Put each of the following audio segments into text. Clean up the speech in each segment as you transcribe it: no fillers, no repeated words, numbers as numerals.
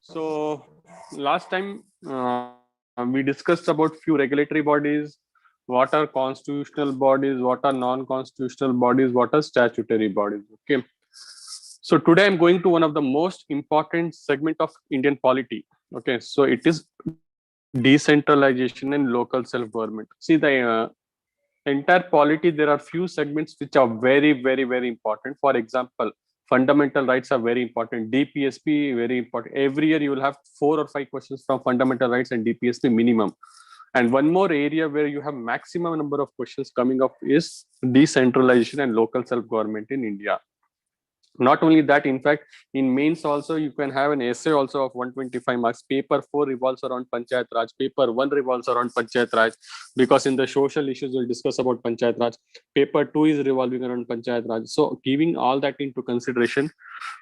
So last time we discussed about few regulatory bodies, what are constitutional bodies, what are non-constitutional bodies, what are statutory bodies. Okay. So today I'm going to one of the most important segment of Indian polity. Okay. So it is decentralization and local self-government. See the entire polity, there are few segments which are very important. For example, fundamental rights are very important, DPSP very important. Every year you will have 4 or 5 questions from fundamental rights and DPSP minimum. And one more area where you have maximum number of questions coming up is decentralization and local self-government in India. Not only that, in fact, in mains also you can have an essay also of 125 marks. Paper 4 revolves around Panchayat Raj, paper 1 revolves around Panchayat Raj, because in the social issues we'll discuss about Panchayat Raj. Paper 2 is revolving around Panchayat Raj. So giving all that into consideration,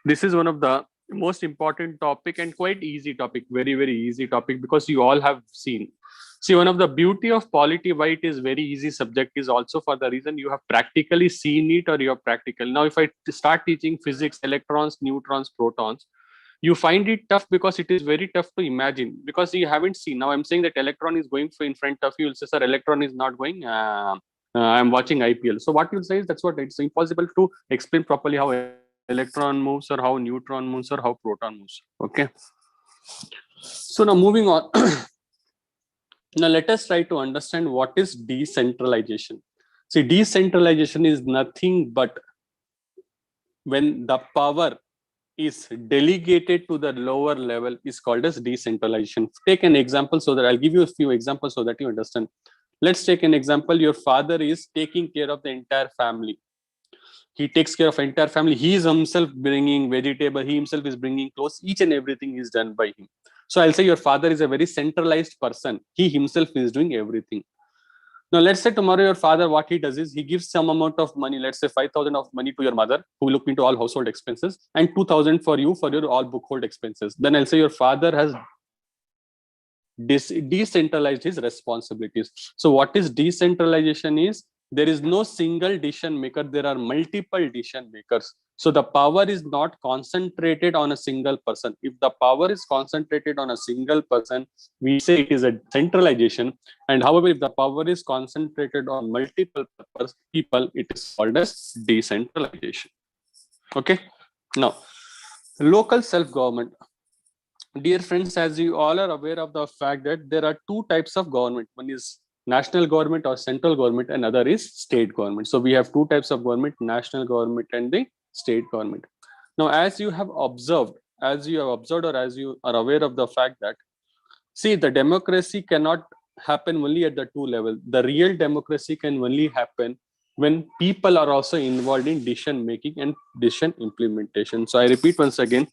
this is one of the most important topic and quite easy topic, very easy topic, because you all have seen. See, one of the beauty of polity, why it is very easy subject, is also for the reason you have practically seen it, or you have practical. Now if I start teaching physics, electrons, neutrons, protons, you find it tough because it is very tough to imagine, because you haven't seen. Now I'm saying that electron is going in front of you, you'll say, sir, electron is not going, I'm watching IPL. So what you'll say is, that's what, it's impossible to explain properly how electron moves, or how neutron moves, or how proton moves. Okay. So now moving on. Now let us try to understand what is decentralization. See, decentralization is nothing but when the power is delegated to the lower level is called as decentralization. Take an example, so that I'll give you a few examples so that you understand. Let's take an example. Your father is taking care of the entire family. He takes care of entire family. He is himself bringing vegetable. He himself is bringing clothes. Each and everything is done by him. So I'll say your father is a very centralized person. He himself is doing everything. Now, let's say tomorrow your father, what he does is he gives some amount of money, let's say 5,000 of money to your mother, who will look into all household expenses, and 2,000 for you for your all bookhold expenses. Then I'll say your father has decentralized his responsibilities. So what is decentralization is, there is no single decision maker, there are multiple decision makers. So the power is not concentrated on a single person. If the power is concentrated on a single person, we say it is a centralization. And however, if the power is concentrated on multiple people, it is called as decentralization. Okay. Now, local self-government. Dear friends, as you all are aware of the fact that there are two types of government. One is national government or central government, and other is state government. So we have two types of government, national government and the state government. Now, as you have observed, or as you are aware of the fact that, see, the democracy cannot happen only at the two level. The real democracy can only happen when people are also involved in decision making and decision implementation. So I repeat once again,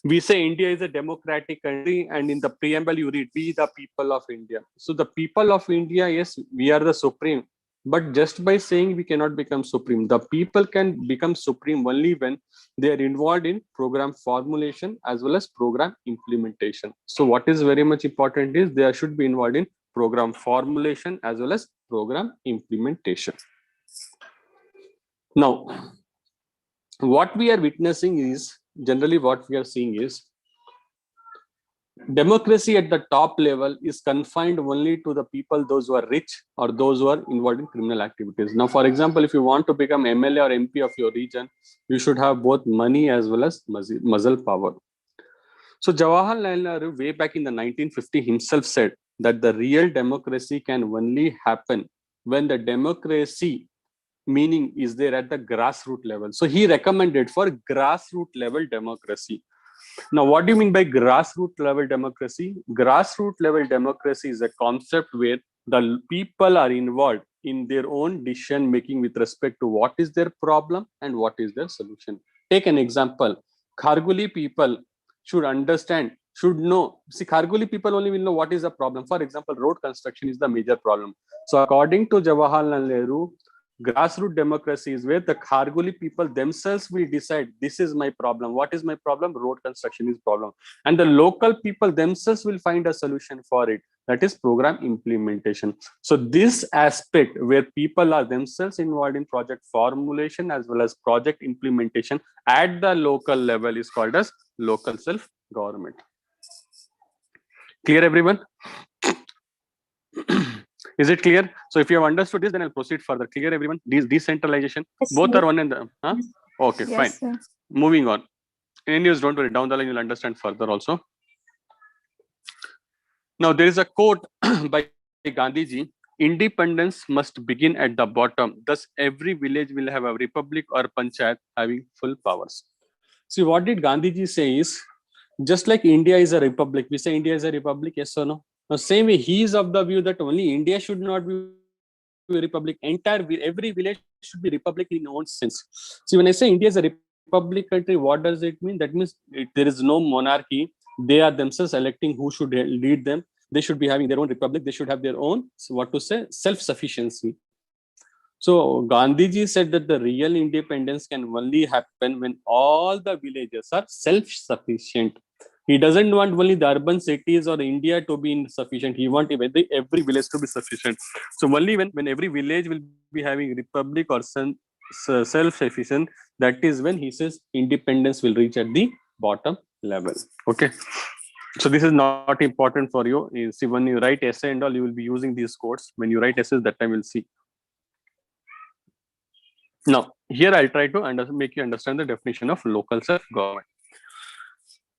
we say India is a democratic country, and in the preamble you read, we the people of India. So the people of India, yes, we are the supreme, but just by saying we cannot become supreme. The people can become supreme only when they are involved in program formulation as well as program implementation. So what is very much important is they should be involved in program formulation as well as program implementation. Now, what we are witnessing is, generally what we are seeing is, democracy at the top level is confined only to the people, those who are rich or those who are involved in criminal activities. Now, for example, if you want to become MLA or MP of your region, you should have both money as well as muscle power. So Jawaharlal Nehru, way back in the 1950, himself said that the real democracy can only happen when the democracy meaning is there at the grassroots level. So he recommended for grassroots level democracy. Now, what do you mean by grassroots level democracy? Grassroots level democracy is a concept where the people are involved in their own decision making with respect to what is their problem and what is their solution. Take an example. Kharguli people should understand, should know. See, Kharguli people only will know what is the problem. For example, road construction is the major problem. So according to Jawaharlal Nehru, grassroots democracy is where the Kharguli people themselves will decide, this is my problem. What is my problem? Road construction is problem. And the local people themselves will find a solution for it. That is program implementation. So this aspect where people are themselves involved in project formulation as well as project implementation at the local level is called as local self government. Clear, everyone? Is it clear? So if you have understood this, then I'll proceed further. Clear, everyone? Decentralization. Yes, Both sir. are one and the. Huh? Okay, Yes, fine. sir. Moving on. Any news? Don't worry. Down the line, you'll understand further also. Now there is a quote by Gandhiji: "Independence must begin at the bottom. Thus, every village will have a republic or panchayat having full powers." See, what did Gandhiji say is, just like India is a republic, we say India is a republic, yes or no? Now, same way, he is of the view that only India should not be a republic. Every village should be republic in own sense. See, when I say India is a republic country, what does it mean? That means there is no monarchy. They are themselves electing who should lead them. They should be having their own republic. They should have their own, so what to say, self-sufficiency. So Gandhiji said that the real independence can only happen when all the villages are self-sufficient. He doesn't want only the urban cities or India to be insufficient. He wants every village to be sufficient. So only when every village will be having republic or self-sufficient, that is when he says independence will reach at the bottom level. Okay. So this is not important for you. You see, when you write essay and all, you will be using these codes. When you write essays, that time we'll see. Now, here I'll try to make you understand the definition of local self-government.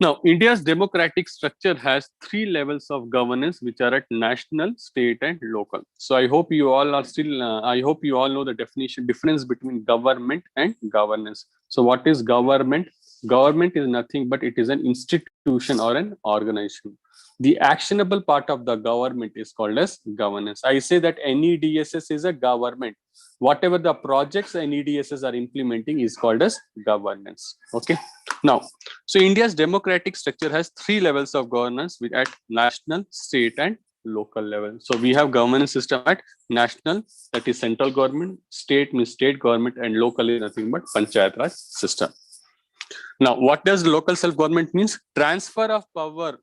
Now, India's democratic structure has three levels of governance, which are at national, state, and local. So, I hope you all are still. I hope you all know the difference between government and governance. So, what is government? Government is nothing but it is an institution or an organization. The actionable part of the government is called as governance. I say that any DSS is a government. Whatever the projects any DSS are implementing is called as governance. Okay. Now, so India's democratic structure has three levels of governance at national, state, and local level. So we have governance system at national, that is central government, state means state government, and local is nothing but panchayat raj system. Now, what does local self-government means? Transfer of power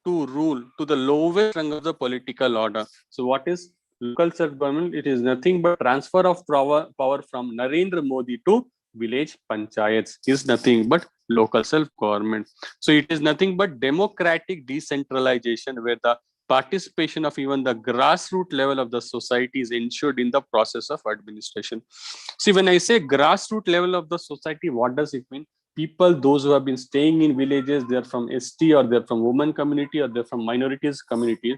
to rule to the lowest rung of the political order. So what is local self-government? It is nothing but transfer of power from Narendra Modi to village panchayats is nothing but local self-government. So it is nothing but democratic decentralization where the participation of even the grassroots level of the society is ensured in the process of administration. See, when I say grassroots level of the society, what does it mean? People, those who have been staying in villages, they're from ST or they're from women community or they're from minorities community.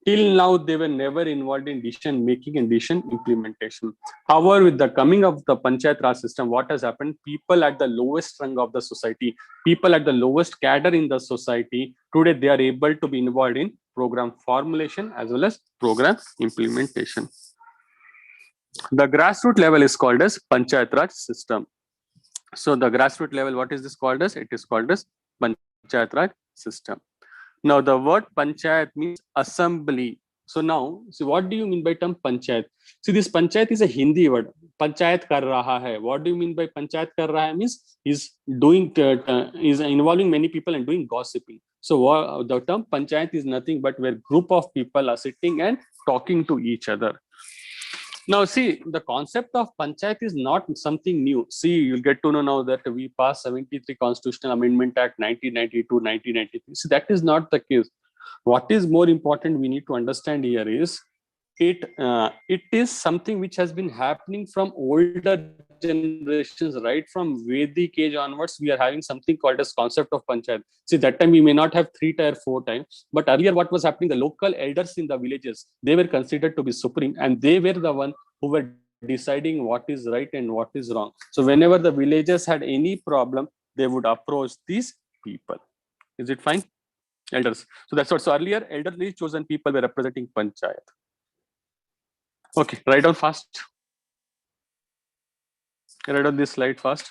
Till now, they were never involved in decision making and decision implementation. However, with the coming of the Panchayat Raj system, what has happened? People at the lowest rung of the society, people at the lowest cadre in the society, today they are able to be involved in program formulation as well as program implementation. The grassroots level is called as Panchayat Raj system. So the grassroots level, what is this called as? It is called as Panchayat Raj system. Now the word Panchayat means assembly. So now, see, what do you mean by term Panchayat? See, this Panchayat is a Hindi word. Panchayat kar raha hai. What do you mean by Panchayat kar raha hai? Means is doing, is involving many people and doing gossiping. So the term Panchayat is nothing but where group of people are sitting and talking to each other. Now, see, the concept of panchayat is not something new. See, you'll get to know now that we passed 73 Constitutional Amendment Act 1992, 1993. See, that is not the case. What is more important we need to understand here is it is something which has been happening from older generations, right from Vedic age onwards. We are having something called as concept of panchayat. See, that time we may not have 3 tier, 4 times, but earlier what was happening, the local elders in the villages, they were considered to be supreme and they were the one who were deciding what is right and what is wrong. So whenever the villagers had any problem, they would approach these people. Is it fine? Elders. So that's what. So earlier, elderly chosen people were representing panchayat. Okay, write down fast. Write down this slide fast.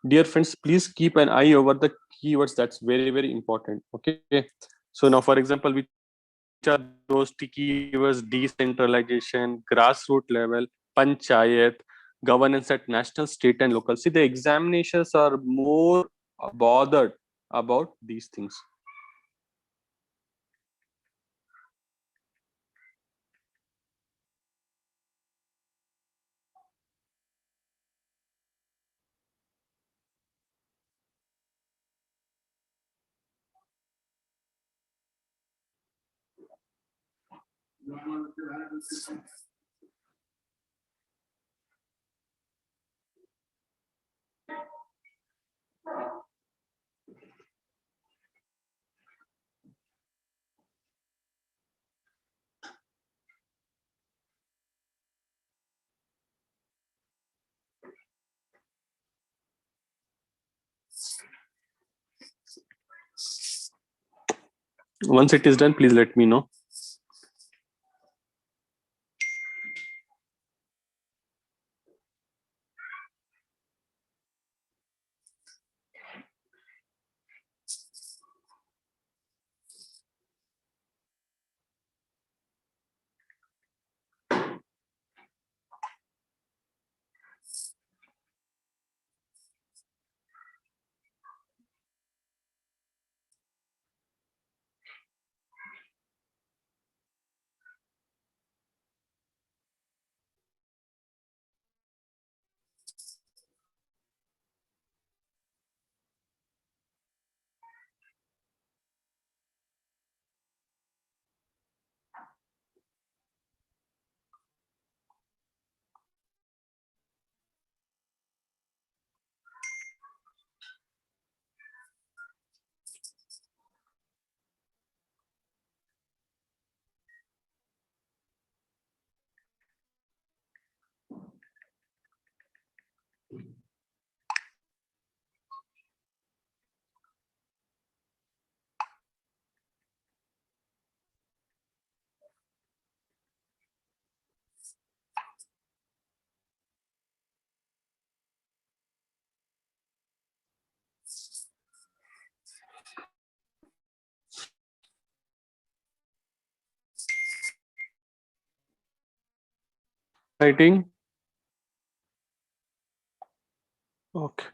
Dear friends, please keep an eye over the keywords. That's very, very important. Okay. So now, for example, which are those keywords? Decentralization, grassroots level, panchayat, governance at national, state, and local. See, the examinations are more bothered about these things. Once it is done, please let me know. Writing. Okay.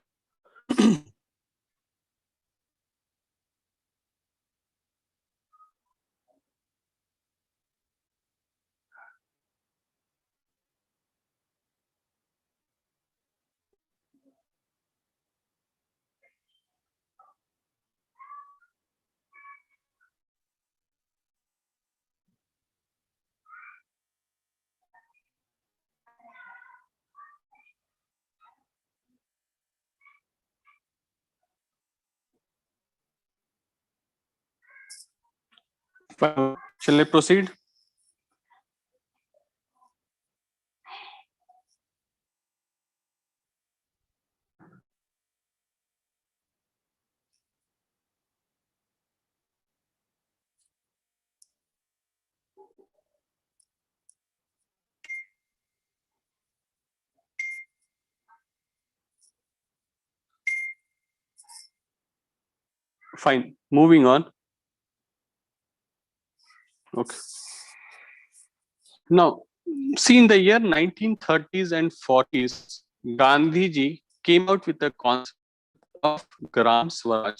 Fine. Shall I proceed? Fine. Moving on. Okay. Now, see, in the year 1930s and 40s, Gandhiji came out with the concept of Gram Swaraj.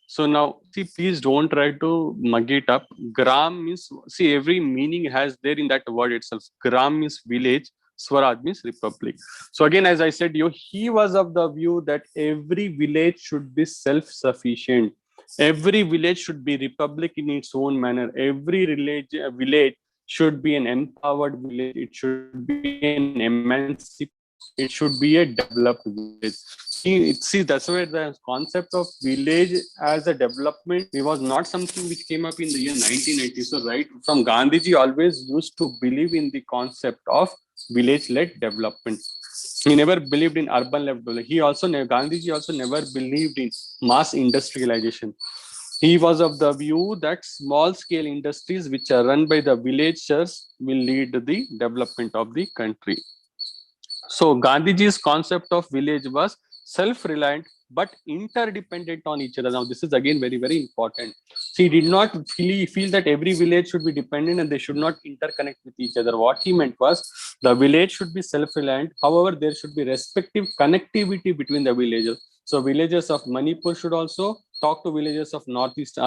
So now, see, please don't try to mug it up. Gram means, see, every meaning has there in that word itself. Gram means village, Swaraj means republic. So again, as I said, he was of the view that every village should be self-sufficient. Every village should be republic in its own manner. Every village should be an empowered village. It should be an emancipated. It should be a developed village. See, that's where the concept of village as a development, it was not something which came up in the year 1990. So right from Gandhiji always used to believe in the concept of village-led development. He never believed in urban-led development. Gandhiji also never believed in mass industrialization. He was of the view that small-scale industries which are run by the villagers will lead the development of the country. So Gandhiji's concept of village was self-reliant but interdependent on each other. Now, this is again very, very important. So he did not feel that every village should be dependent and they should not interconnect with each other. What he meant was the village should be self-reliant. However, there should be respective connectivity between the villages. So villagers of Manipur should also talk to villagers of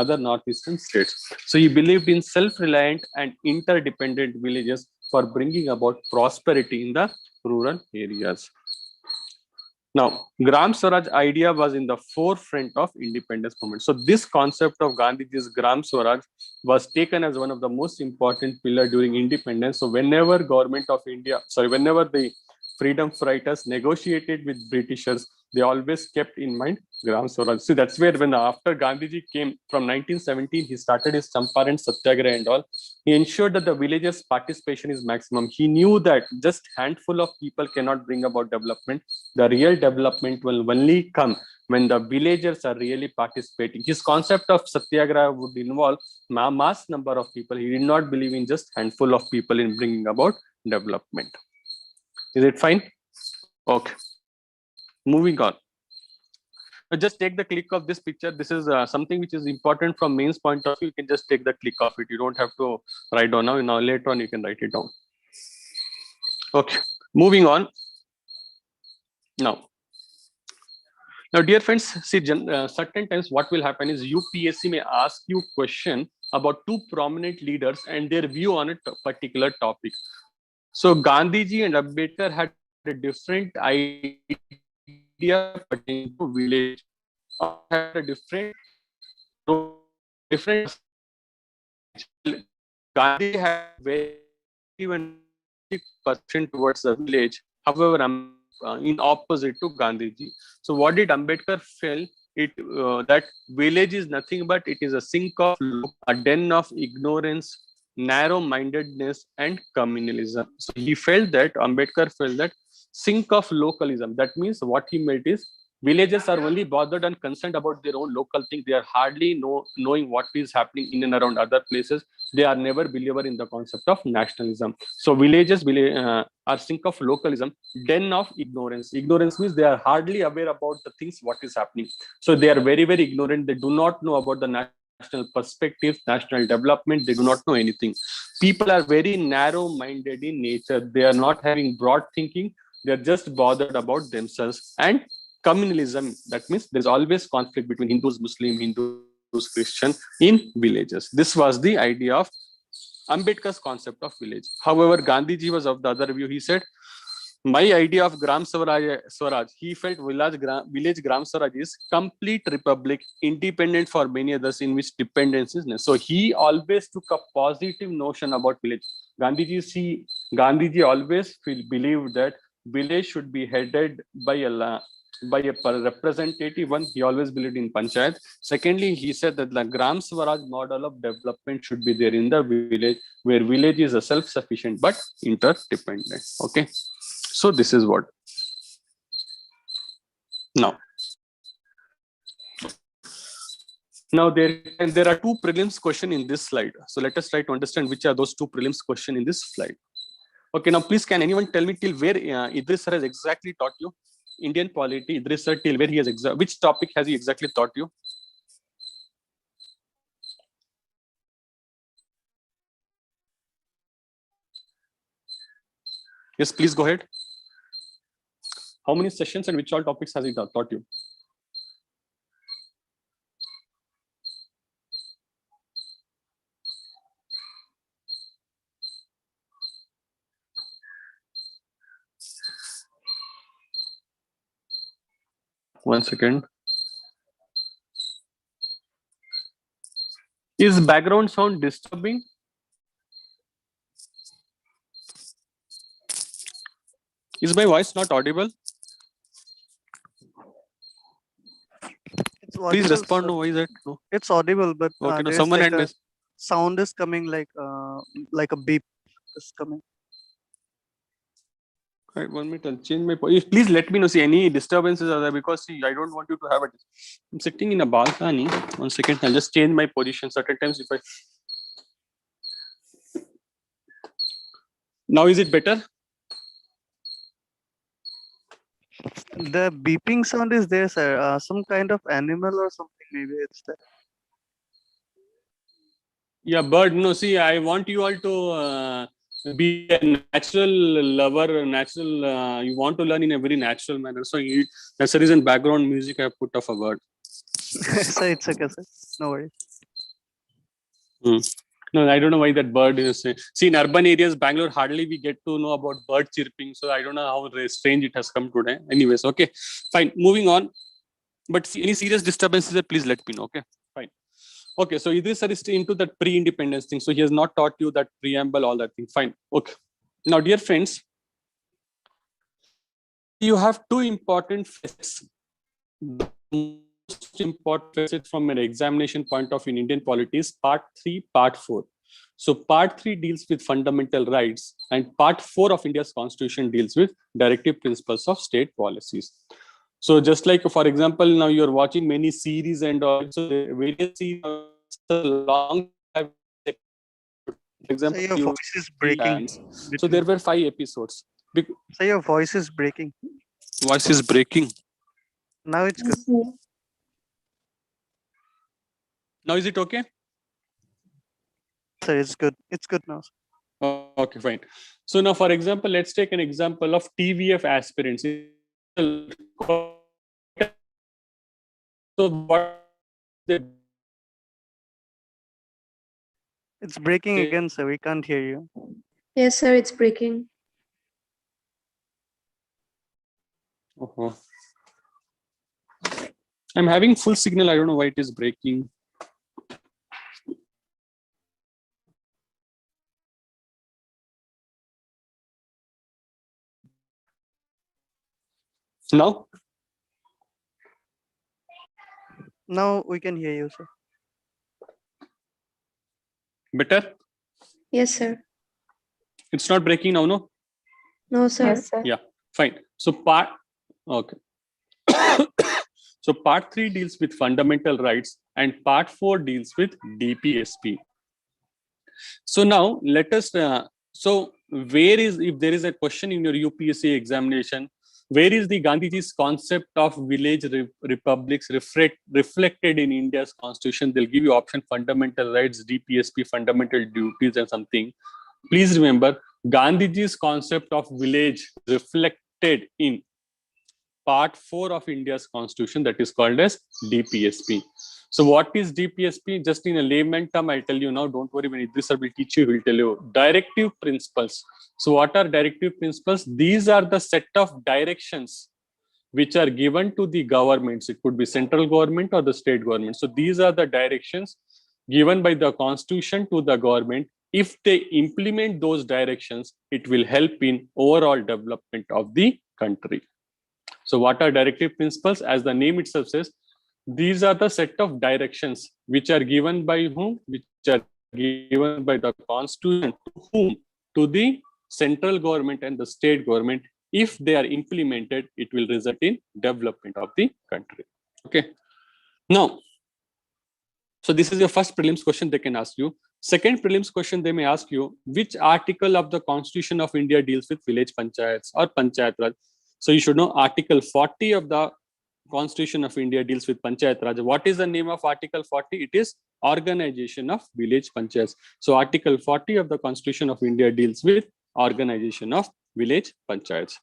other northeastern states. So he believed in self-reliant and interdependent villages for bringing about prosperity in the rural areas. Now, Gram Swaraj idea was in the forefront of independence movement. So this concept of Gandhiji's Gram Swaraj was taken as one of the most important pillar during independence. So whenever whenever the freedom fighters negotiated with Britishers, they always kept in mind Gram Swaraj. So that's where when after Gandhiji came from 1917, he started his Champaran Satyagraha and all. He ensured that the villagers' participation is maximum. He knew that just handful of people cannot bring about development. The real development will only come when the villagers are really participating. His concept of Satyagraha would involve mass number of people. He did not believe in just handful of people in bringing about development. Is it fine? Okay. Moving on. Just take the click of this picture. This is something which is important from mains point of view. You can just take the click of it. You don't have to write down now. Now later on you can write it down. Okay. Moving on. Now, dear friends, see, certain times what will happen is UPSC may ask you question about two prominent leaders and their view on a particular topic. So Gandhiji and Ambedkar had a different idea pertaining to village, or had a different Gandhi had very percent towards the village. However, in opposite to Gandhiji. So what did Ambedkar feel? That village is nothing but it is a sink of a den of ignorance, narrow-mindedness, and communalism. So he felt that Ambedkar felt that sink of localism. That means what he meant is villagers are only bothered and concerned about their own local thing. They are hardly knowing what is happening in and around other places. They are never believer in the concept of nationalism. So villages are sink of localism, den of ignorance. Ignorance means they are hardly aware about the things what is happening. So they are very, very ignorant. They do not know about the national perspective, national development. They do not know anything. People are very narrow-minded in nature. They are not having broad thinking. They are just bothered about themselves. And communalism, that means there's always conflict between Hindus, Muslim, Hindus, Christian in villages. This was the idea of Ambedkar's concept of village. However, Gandhiji was of the other view. He said, my idea of Gram Swaraj, he felt village Gram Swaraj is complete republic, independent for many others in which dependence is necessary. So he always took a positive notion about village. Gandhiji always believed that village should be headed by a representative one. He always believed in panchayat. Secondly, he said that the Gram Swaraj model of development should be there in the village, where village is a self-sufficient but interdependent. Okay. So this is what. Now there are two prelims question in this slide. So let us try to understand which are those two prelims question in this slide. Okay, now please can anyone tell me till where Idris sir has exactly taught you Indian polity? Idris sir, till where he has which topic has he exactly taught you? Yes, please go ahead. How many sessions and which all topics has he taught you? One second. Is background sound disturbing? Is my voice not audible? It's audible, please respond. sir. No, why is it? No. It's audible, but Okay, no, there's someone like had a sound is coming like a beep is coming. Right, 1 minute. I'll change my. Please let me know. See any disturbances are there, because see, I don't want you to have it. I'm sitting in a balcony. 1 second. I'll just change my position. Certain times, if I. Now is it better? The beeping sound is there, sir. Some kind of animal or something. Maybe it's there. Yeah, bird. No, see, I want you all to be a natural lover, natural. You want to learn in a very natural manner. So that's the reason background music I put of a bird. Sir, it's okay, sir. No worries. No, I don't know why that bird is. See, in urban areas, Bangalore, hardly we get to know about bird chirping. So I don't know how strange it has come today. Anyways, okay, fine. Moving on. But see, any serious disturbances, please let me know. Okay, fine. Okay, so this is into that pre-independence thing. So he has not taught you that preamble, all that thing. Fine. Okay. Now, dear friends, you have two important facets. The most important facet from an examination point of view in Indian polity is part 3, part 4. So part 3 deals with fundamental rights and part 4 of India's constitution deals with directive principles of state policies. So just like, for example, now you're watching many series and also various series, long, for example, Sir, your voice is breaking. so there were 5 episodes. Sir, your voice is breaking. Voice is breaking. Now it's good. Now is it okay? Sir, it's good. It's good now. Okay, fine. So now, for example, let's take an example of TVF aspirants. So what they It's breaking again, sir. We can't hear you. Yes, sir, it's breaking. I'm having full signal. I don't know why it is breaking. Now? Now we can hear you, sir. Better? Yes, sir. It's not breaking now, no? No, sir. Yes, sir. Yeah, fine. So okay. So part 3 deals with fundamental rights and part 4 deals with DPSP. So now let us, so where is, if there is a question in your UPSC examination, where is the Gandhiji's concept of village republics reflected in India's constitution? They'll give you option fundamental rights, DPSP, fundamental duties and something. Please remember, Gandhiji's concept of village reflected in part 4 of India's constitution, that is called as DPSP. So what is DPSP? Just in a layman term, I'll tell you now, don't worry, when Idris will teach you, he'll tell you. Directive principles. So what are directive principles? These are the set of directions which are given to the governments. It could be central government or the state government. So these are the directions given by the constitution to the government. If they implement those directions, it will help in overall development of the country. So what are directive principles? As the name itself says, these are the set of directions which are given by whom? Which are given by the constitution to whom? To the central government and the state government. If they are implemented, it will result in development of the country. Okay. Now, so this is your first prelims question they can ask you. Second prelims question they may ask you, which article of the Constitution of India deals with village panchayats or panchayat raj? So you should know Article 40 of the Constitution of India deals with Panchayat Raj. What is the name of Article 40? It is Organization of Village Panchayats. So Article 40 of the Constitution of India deals with Organization of Village Panchayats.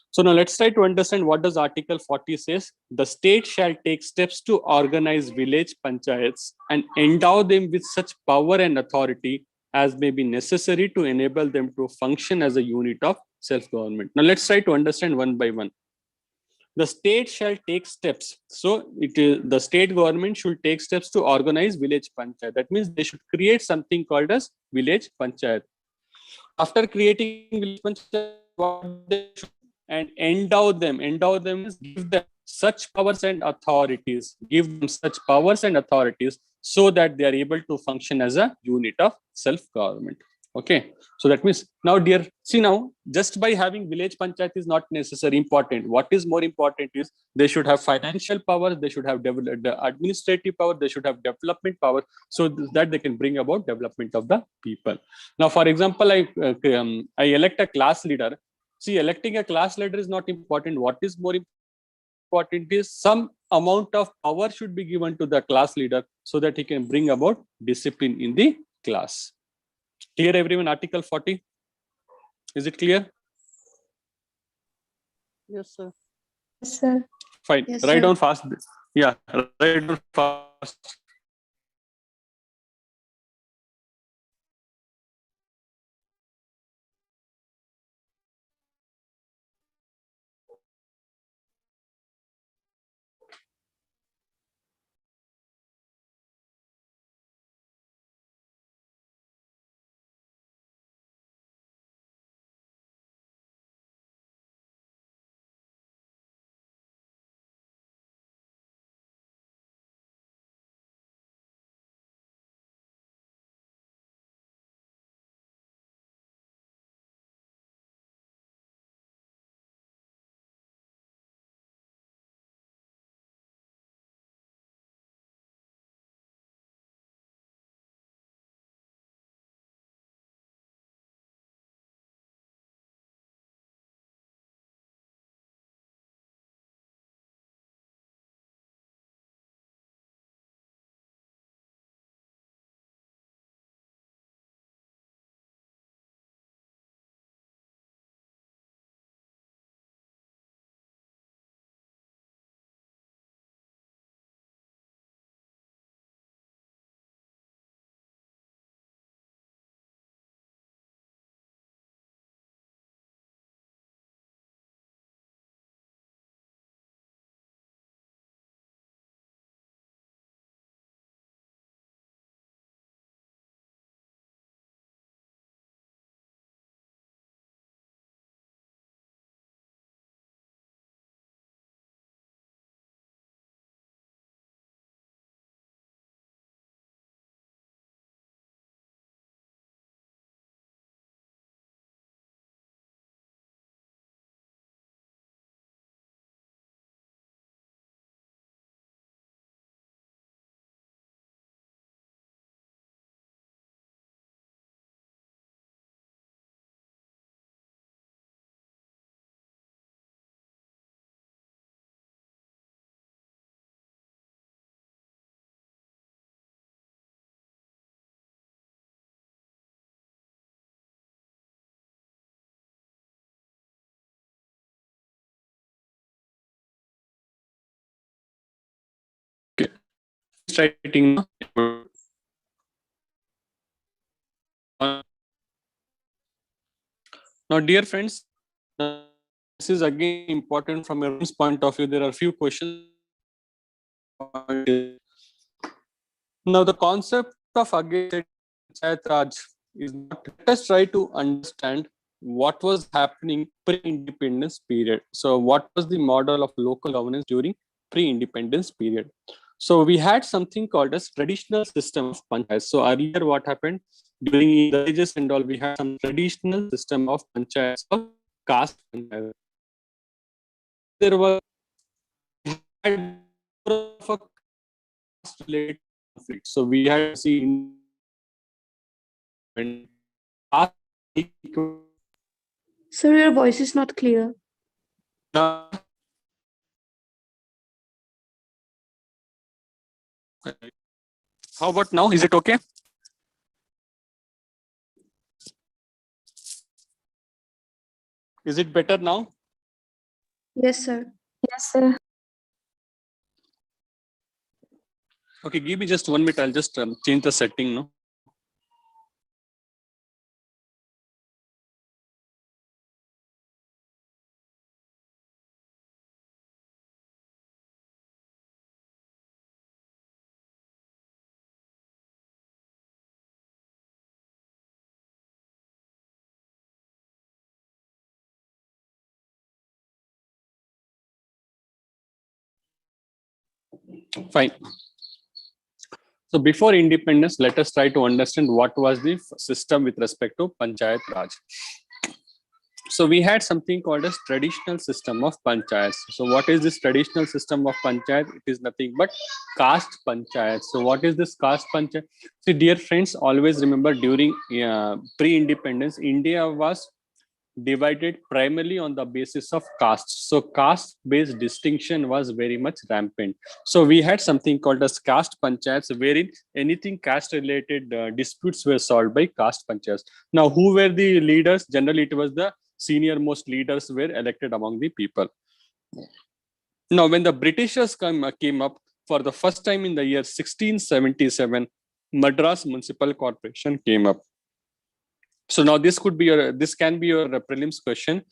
So now let's try to understand what does Article 40 says. The state shall take steps to organize village panchayats and endow them with such power and authority as may be necessary to enable them to function as a unit of self-government. Now let's try to understand one by one. The state shall take steps. So it is the state government should take steps to organize village panchayat. That means they should create something called as village panchayat. After creating village panchayat, what they should and endow them means give them such powers and authorities, so that they are able to function as a unit of self-government. Okay, so that means now, dear, see now, just by having village panchayat is not necessarily important. What is more important is they should have financial power, they should have administrative power, they should have development power, so that they can bring about development of the people. Now, for example, I elect a class leader. See, electing a class leader is not important. What is more important is some amount of power should be given to the class leader so that he can bring about discipline in the class. Clear, everyone? Article 40. Is it clear? Yes, sir. Yes, sir. Fine. Yes, Write sir. down fast. Yeah, write down fast. Okay. Writing now. Now, dear friends, this is again important from a point of view. There are few questions. Now, the concept of again Panchayat Raj is not. Let us try to understand what was happening pre-independence period. So, what was the model of local governance during pre-independence period? So, we had something called as traditional system of panchayat. So, earlier what happened during the ages and all, we had some traditional system of panchayats of caste panchayat. There was had of a caste related conflict. So, we had to see in caste. Sir, your voice is not clear. How about now? Is it okay? Is it better now? Yes, sir. Yes, sir. Okay, give me just 1 minute. I'll just change the setting. No. Fine. So before independence, let us try to understand what was the system with respect to Panchayat Raj. So we had something called as traditional system of panchayats. So what is this traditional system of panchayat? It is nothing but caste panchayat. So what is this caste panchayat? See, dear friends, always remember during pre-independence, India was divided primarily on the basis of caste. So caste-based distinction was very much rampant. So we had something called as caste panchayats, wherein anything caste-related disputes were solved by caste panchayats. Now, who were the leaders? Generally, it was the senior most leaders were elected among the people. Now, when the Britishers came up for the first time in the year 1677, Madras Municipal Corporation came up. So now this can be your prelims question.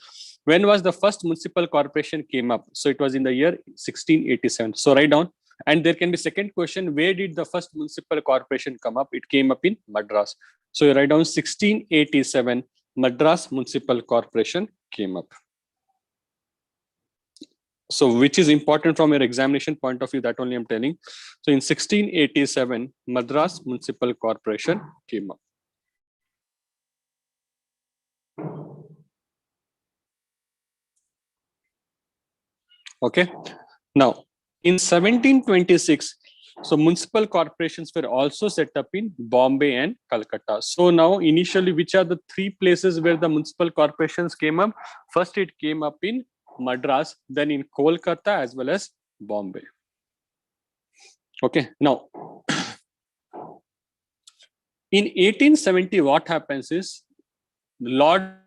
When was the first municipal corporation came up? So it was in the year 1687. So write down. And there can be second question, where did the first municipal corporation come up? It came up in Madras. So you write down 1687, Madras Municipal Corporation came up. So which is important from your examination point of view, that only I'm telling. So in 1687, Madras Municipal Corporation came up. Okay. Now, in 1726, so municipal corporations were also set up in Bombay and Calcutta. So now, initially, which are the three places where the municipal corporations came up? First, it came up in Madras, then in Kolkata as well as Bombay. Okay. Now, in 1870, what happens is Lord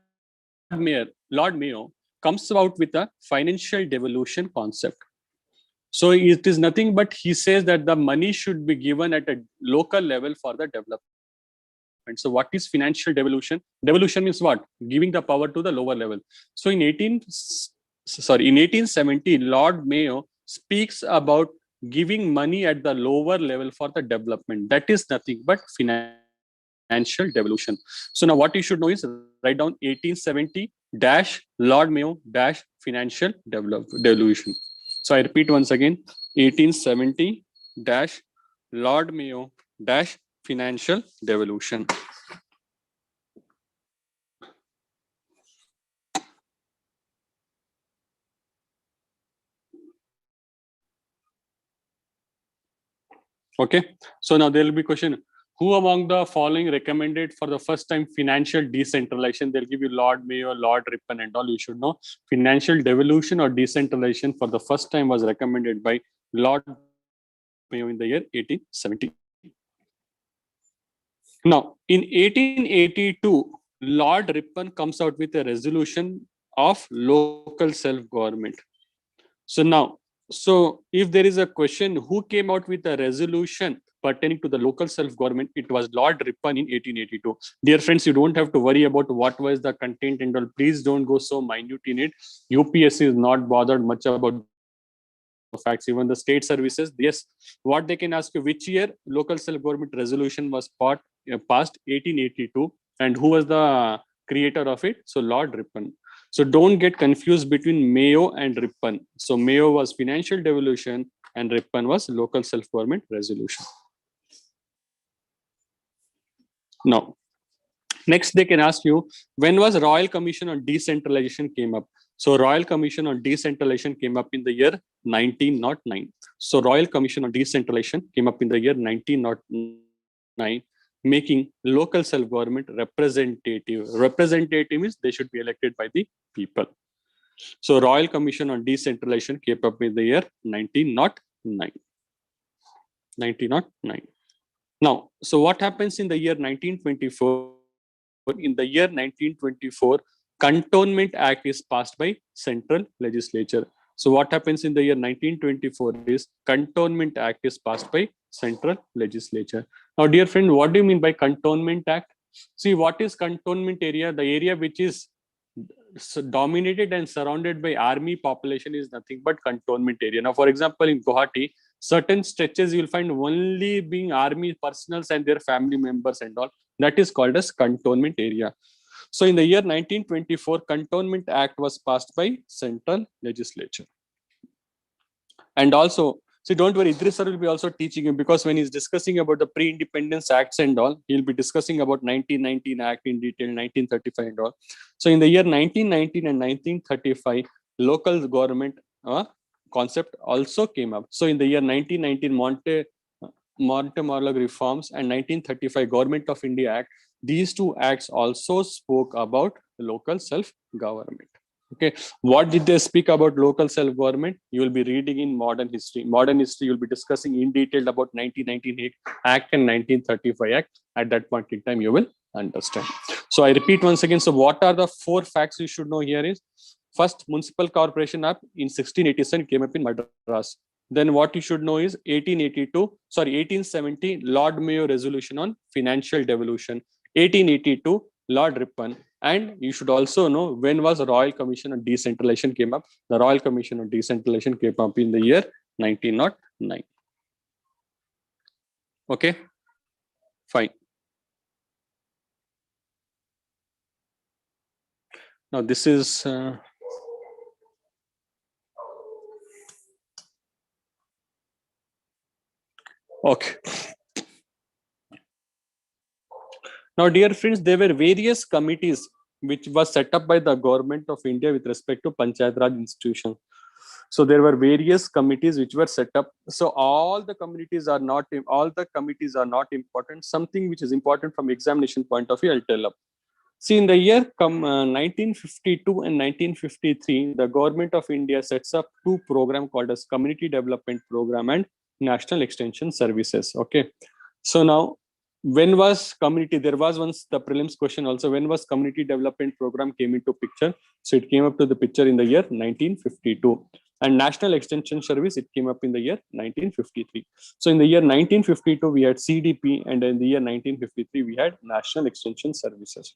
Mayo comes out with a financial devolution concept. So it is nothing but he says that the money should be given at a local level for the development. So what is financial devolution? Devolution means what? Giving the power to the lower level. So in 1870, Lord Mayo speaks about giving money at the lower level for the development. That is nothing but financial devolution. So now what you should know is write down 1870 Lord Mayo financial devolution. So I repeat once again, 1870 Lord Mayo financial devolution. Okay, so now there will be question, who among the following recommended for the first time financial decentralization? They'll give you Lord Mayo, Lord Ripon and all. You should know financial devolution or decentralization for the first time was recommended by Lord Mayo in the year 1870. Now, in 1882, Lord Ripon comes out with a resolution of local self-government. So now, so if there is a question, who came out with a resolution pertaining to the local self-government, it was Lord Ripon in 1882. Dear friends, you don't have to worry about what was the content and all. Please don't go so minute in it. UPSC is not bothered much about facts. Even the state services, yes, what they can ask you, which year local self-government resolution was passed? 1882. And who was the creator of it? So Lord Ripon. So don't get confused between Mayo and Ripon. So Mayo was financial devolution and Ripon was local self-government resolution. Now, next they can ask you, when was Royal Commission on Decentralization came up? So Royal Commission on Decentralization came up in the year 1909. So Royal Commission on Decentralization came up in the year 1909, making local self-government representative. Representative means they should be elected by the people. So Royal Commission on Decentralization came up in the year 1909. 1909. Now, so what happens in the year 1924? In the year 1924, Cantonment Act is passed by Central Legislature. So what happens in the year 1924 is Cantonment Act is passed by Central Legislature. Now, dear friend, what do you mean by Cantonment Act? See, what is cantonment area? The area which is dominated and surrounded by army population is nothing but cantonment area. Now, for example, in Guwahati, certain stretches you will find only being army personals and their family members and all. That is called as cantonment area. So in the year 1924, Cantonment Act was passed by Central Legislature. And also, see, don't worry, Idris sir will be also teaching you, because when he's discussing about the pre-independence acts and all, he'll be discussing about 1919 Act in detail, 1935 and all. So in the year 1919 and 1935, local government concept also came up. So in the year 1919, Monte-Morlock reforms and 1935 Government of India Act, these two acts also spoke about local self-government. Okay, what did they speak about local self-government? You will be reading in modern history. Modern history, you'll be discussing in detail about 1998 Act and 1935 Act. At that point in time, you will understand. So I repeat once again. So what are the 4 facts you should know here is, first, Municipal Corporation Act in 1687 came up in Madras. Then what you should know is 1870 Lord Mayo Resolution on Financial Devolution, 1882 Lord Ripon. And you should also know when was the Royal Commission on Decentralization came up. The Royal Commission on Decentralization came up in the year 1909. Okay, fine. Now this is okay. Now, dear friends, there were various committees which was set up by the government of India with respect to Panchayat Raj institution. So there were various committees which were set up. So all the committees are not important. Something which is important from examination point of view, I'll tell up. See, in the year 1952 and 1953, the government of India sets up 2 programs called as Community Development Program and National Extension Services. Okay. So now, when was community? There was once the prelims question also. When was Community Development Program came into picture? So it came up to the picture in the year 1952. And National Extension Service, it came up in the year 1953. So in the year 1952, we had CDP, and in the year 1953, we had National Extension Services.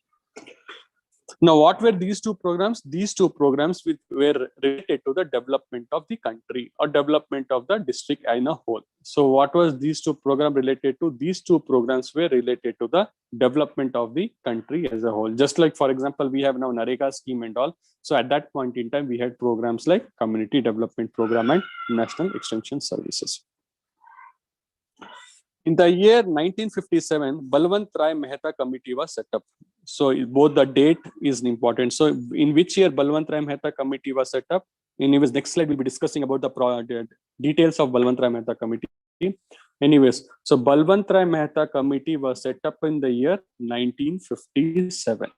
Now, what were these 2 programs? These 2 programs were related to the development of the country or development of the district in a whole. So what was these 2 programs related to? These 2 programs were related to the development of the country as a whole. Just like, for example, we have now NREGA scheme and all. So at that point in time, we had programs like Community Development Program and National Extension Services. In the year 1957, Balwant Rai Mehta Committee was set up. So both the date is important. So in which year Balwant Rai Mehta Committee was set up? Anyways, next slide we'll be discussing about the details of Balwant Rai Mehta Committee. Anyways, so Balwant Rai Mehta Committee was set up in the year 1957.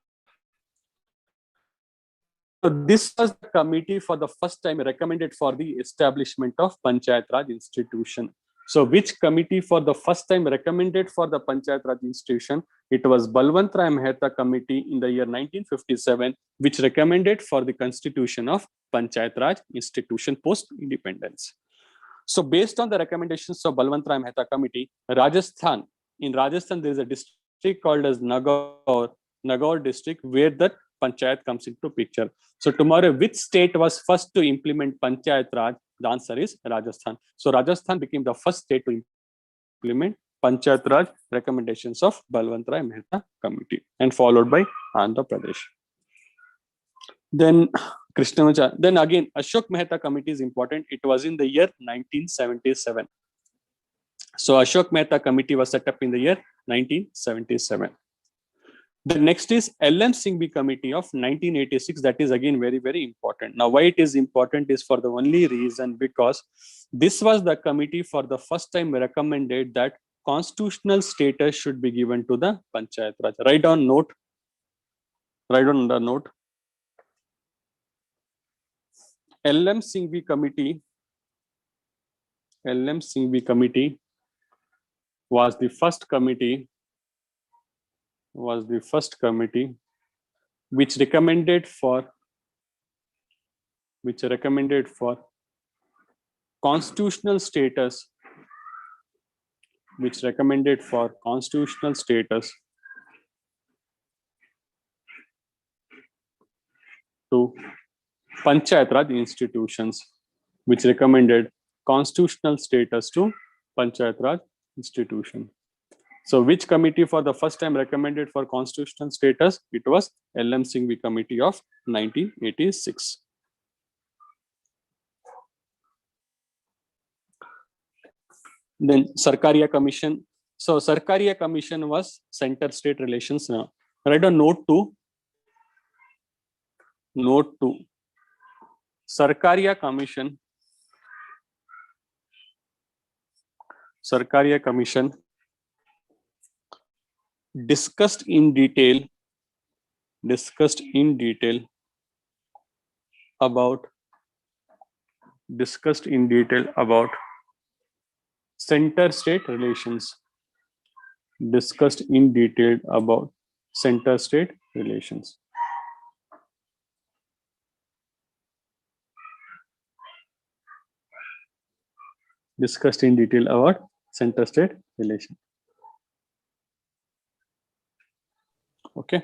So this was the committee for the first time recommended for the establishment of Panchayat Raj institution. So which committee for the first time recommended for the Panchayat Raj institution? It was Balwant Rai Mehta Committee in the year 1957, which recommended for the constitution of Panchayat Raj institution post-independence. So based on the recommendations of Balwant Rai Mehta Committee, in Rajasthan, there is a district called as Nagaur district, where that Panchayat comes into picture. So tomorrow, which state was first to implement Panchayat Raj? The answer is Rajasthan. So Rajasthan became the first state to implement Panchayat Raj recommendations of Balwant Rai Mehta Committee, and followed by Andhra Pradesh. Then then again, Ashok Mehta Committee is important. It was in the year 1977. So Ashok Mehta Committee was set up in the year 1977. The next is LM Singhvi Committee of 1986. That is again very, very important. Now, why it is important is for the only reason because this was the committee for the first time recommended that constitutional status should be given to the Panchayat Raj. Write on the note. LM Singhvi Committee was the first committee which recommended for constitutional status to Panchayat Raj institutions, which recommended constitutional status to Panchayat Raj institution. So which committee for the first time recommended for constitutional status? It was LM Singhvi Committee of 1986. Then Sarkaria Commission. So Sarkaria Commission was center-state relations. Write a note to Sarkaria Commission discussed in detail discussed in detail about center-state relations. Discussed in detail about center-state relations. Discussed in detail about center-state relation. Okay.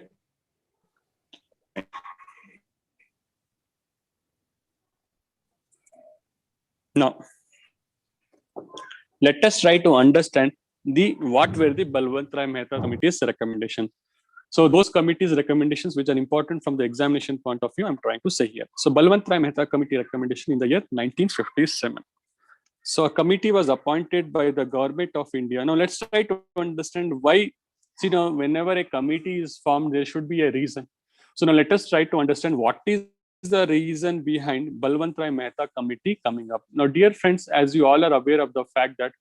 Now, let us try to understand what were the Balwant Mehta committee's recommendation. So those committees' recommendations which are important from the examination point of view, I'm trying to say here. So Balwant Mehta committee recommendation in the year 1957. So a committee was appointed by the government of India. Now let's try to understand why, whenever a committee is formed, there should be a reason. So now let us try to understand what is the reason behind Balwant Mehta committee coming up. Now, dear friends, as you all are aware of the fact that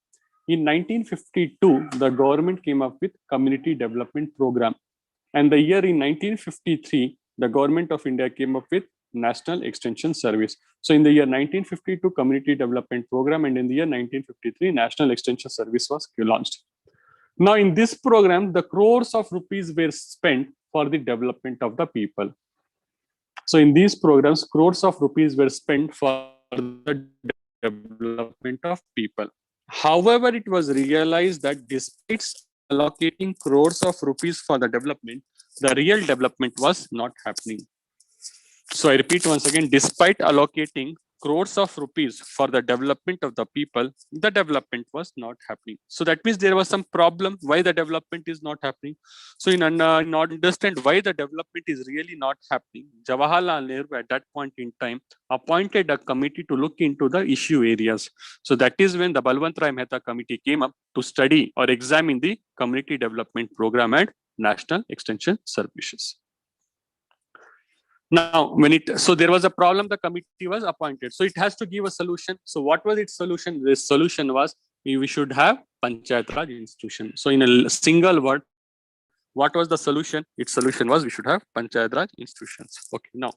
in 1952, the government came up with community development program. And the year in 1953, the government of India came up with National Extension Service. So in the year 1952, Community Development Program, and in the year 1953, National Extension Service was launched. Now in this program, the crores of rupees were spent for the development of the people. So in these programs, crores of rupees were spent for the development of people. However, it was realized that despite allocating crores of rupees for the development, the real development was not happening. So I repeat once again, despite allocating crores of rupees for the development of the people, the development was not happening. So that means there was some problem why the development is not happening. So in understand why the development is really not happening, Jawaharlal Nehru at that point in time appointed a committee to look into the issue areas. So that is when the Balwant Mehta committee came up to study or examine the community development program and National Extension Services. Now, so there was a problem, the committee was appointed. So it has to give a solution. So what was its solution? The solution was we should have Panchayat Raj institution. So in a single word, what was the solution? Its solution was we should have Panchayat Raj institutions. Okay, now.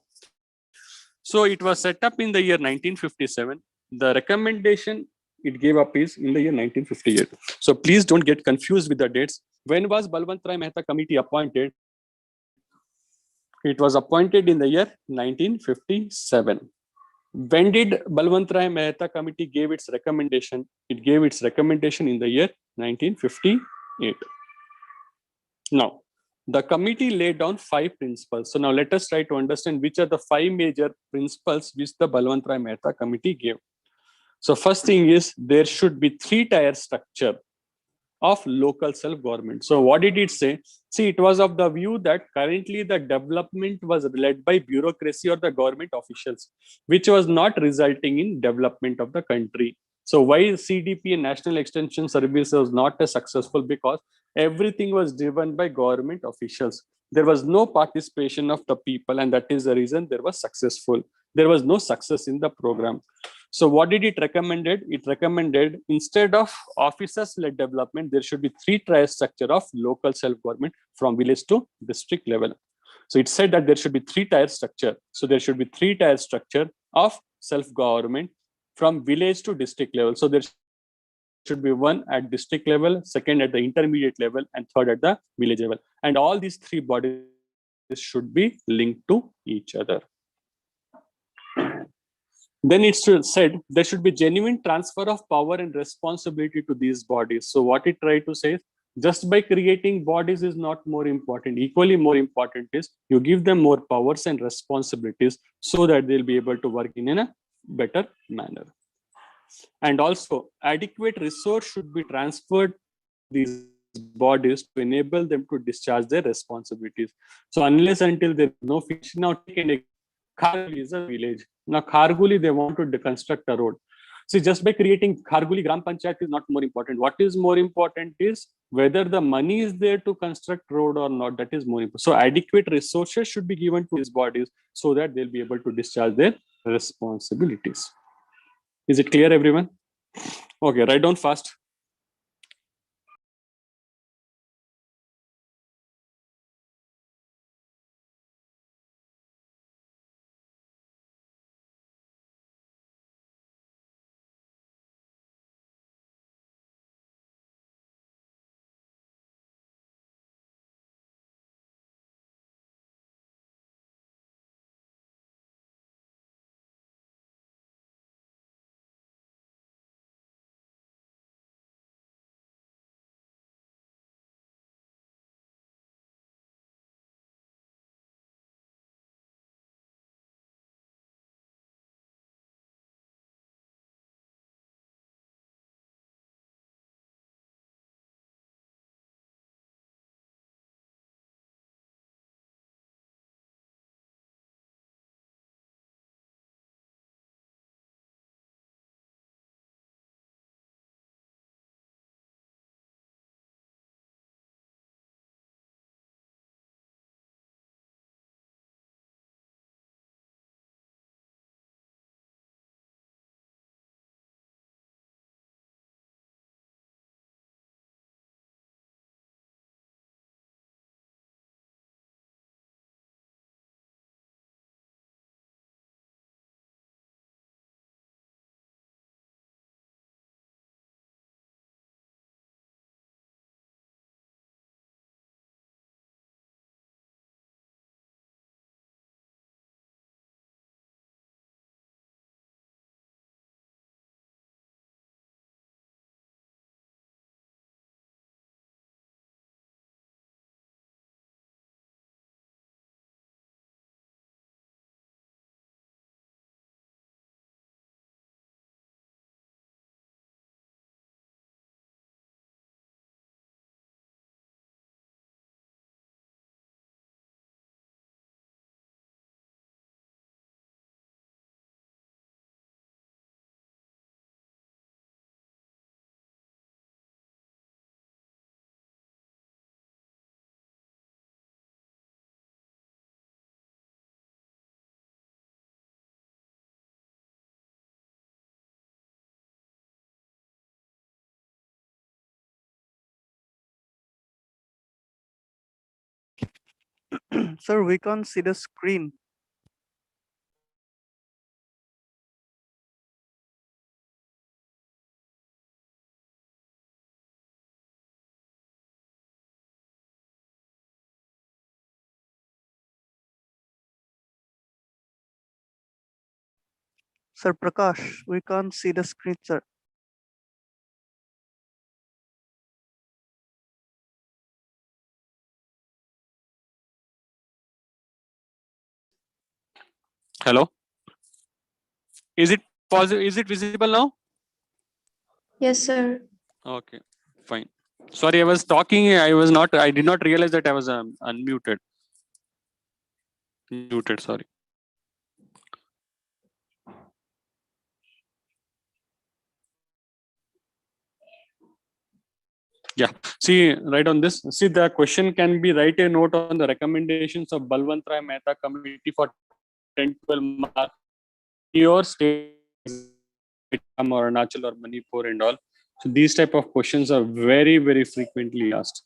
So it was set up in the year 1957. The recommendation it gave up is in the year 1958. So please don't get confused with the dates. When was Balwant Mehta committee appointed? It was appointed in the year 1957. When did Balwant Mehta committee gave its recommendation? It gave its recommendation in the year 1958. Now, the committee laid down 5 principles. So now let us try to understand which are the 5 major principles which the Balwant Mehta committee gave. So first thing is there should be 3-tier structure of local self-government. So what did it say? See, it was of the view that currently the development was led by bureaucracy or the government officials, which was not resulting in development of the country. So why CDP and National Extension Service was not as successful? Because everything was driven by government officials. There was no participation of the people, and that is the reason there was successful. There was no success in the program. So what did it recommended? It recommended instead of officers-led development, there should be 3-tier structure of local self-government from village to district level. So it said that there should be 3-tier structure. So there should be 3-tier structure of self-government from village to district level. So there should be 1 at district level, 2nd at the intermediate level, and 3rd at the village level. And all these 3 bodies should be linked to each other. Then it said there should be genuine transfer of power and responsibility to these bodies. So what it tried to say is just by creating bodies is not more important. Equally more important is you give them more powers and responsibilities so that they'll be able to work in a better manner. And also adequate resource should be transferred to these bodies to enable them to discharge their responsibilities. So unless until there is no fish, now take an Kharguli is a village. Now Kharguli, they want to construct a road. See, just by creating Kharguli Gram Panchayat is not more important. What is more important is whether the money is there to construct road or not. That is more important. So adequate resources should be given to these bodies so that they'll be able to discharge their responsibilities. Is it clear, everyone? Okay, write down fast. Sir, we can't see the screen. Sir Prakash, we can't see the screen, sir. Hello. Is it possible? Is it visible now? Yes, sir. Okay, fine. Sorry, I was talking. I was not. I did not realize that I was unmuted. Muted. Sorry. Yeah. See, right on this. See, the question can be write a note on the recommendations of Balwant Rai Mehta committee for 10-12 marks. Your state exam or Arunachal or Manipur and all. So these type of questions are very, very frequently asked.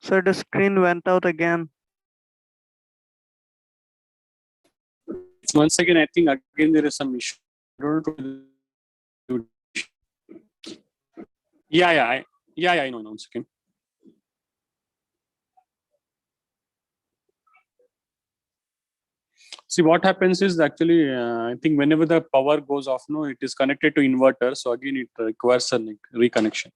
Sir, the screen went out again. Once again, I think again there is some issue. I don't know. Yeah, I know. One second. See, what happens is actually, I think whenever the power goes off, no, it is connected to inverter. So again, it requires a reconnection.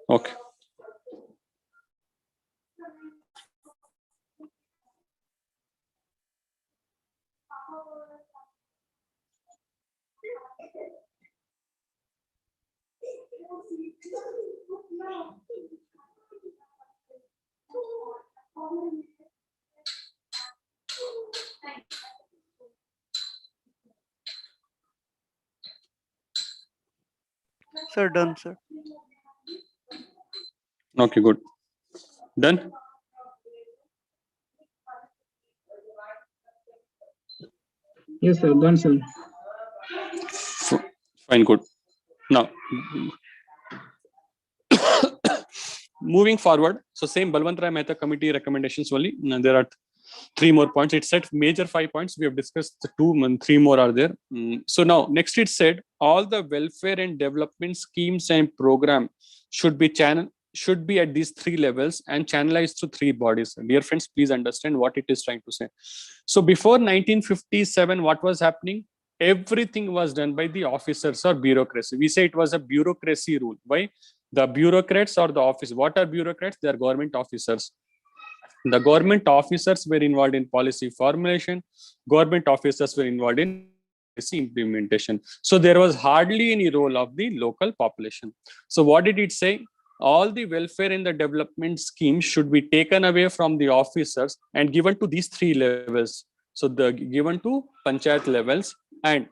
Okay. Sir, done, sir. Okay, good. Done. Yes, sir. Done, sir. Fine, good. Now, moving forward, so same Balwant Rai Mehta committee recommendations only. Now, there are 3 more points. It said major 5 points. We have discussed the 2 and 3 more are there. So now next it said all the welfare and development schemes and program should be channel should be at these three levels and channelized through three bodies. Dear friends, please understand what it is trying to say. So before 1957, what was happening? Everything was done by the officers or bureaucracy. We say it was a bureaucracy rule. Why? The bureaucrats or the office. What are bureaucrats? They are government officers. The government officers were involved in policy formulation. Government officers were involved in policy implementation. So there was hardly any role of the local population. So what did it say? All the welfare and the development schemes should be taken away from the officers and given to these three levels. So the given to panchayat levels, and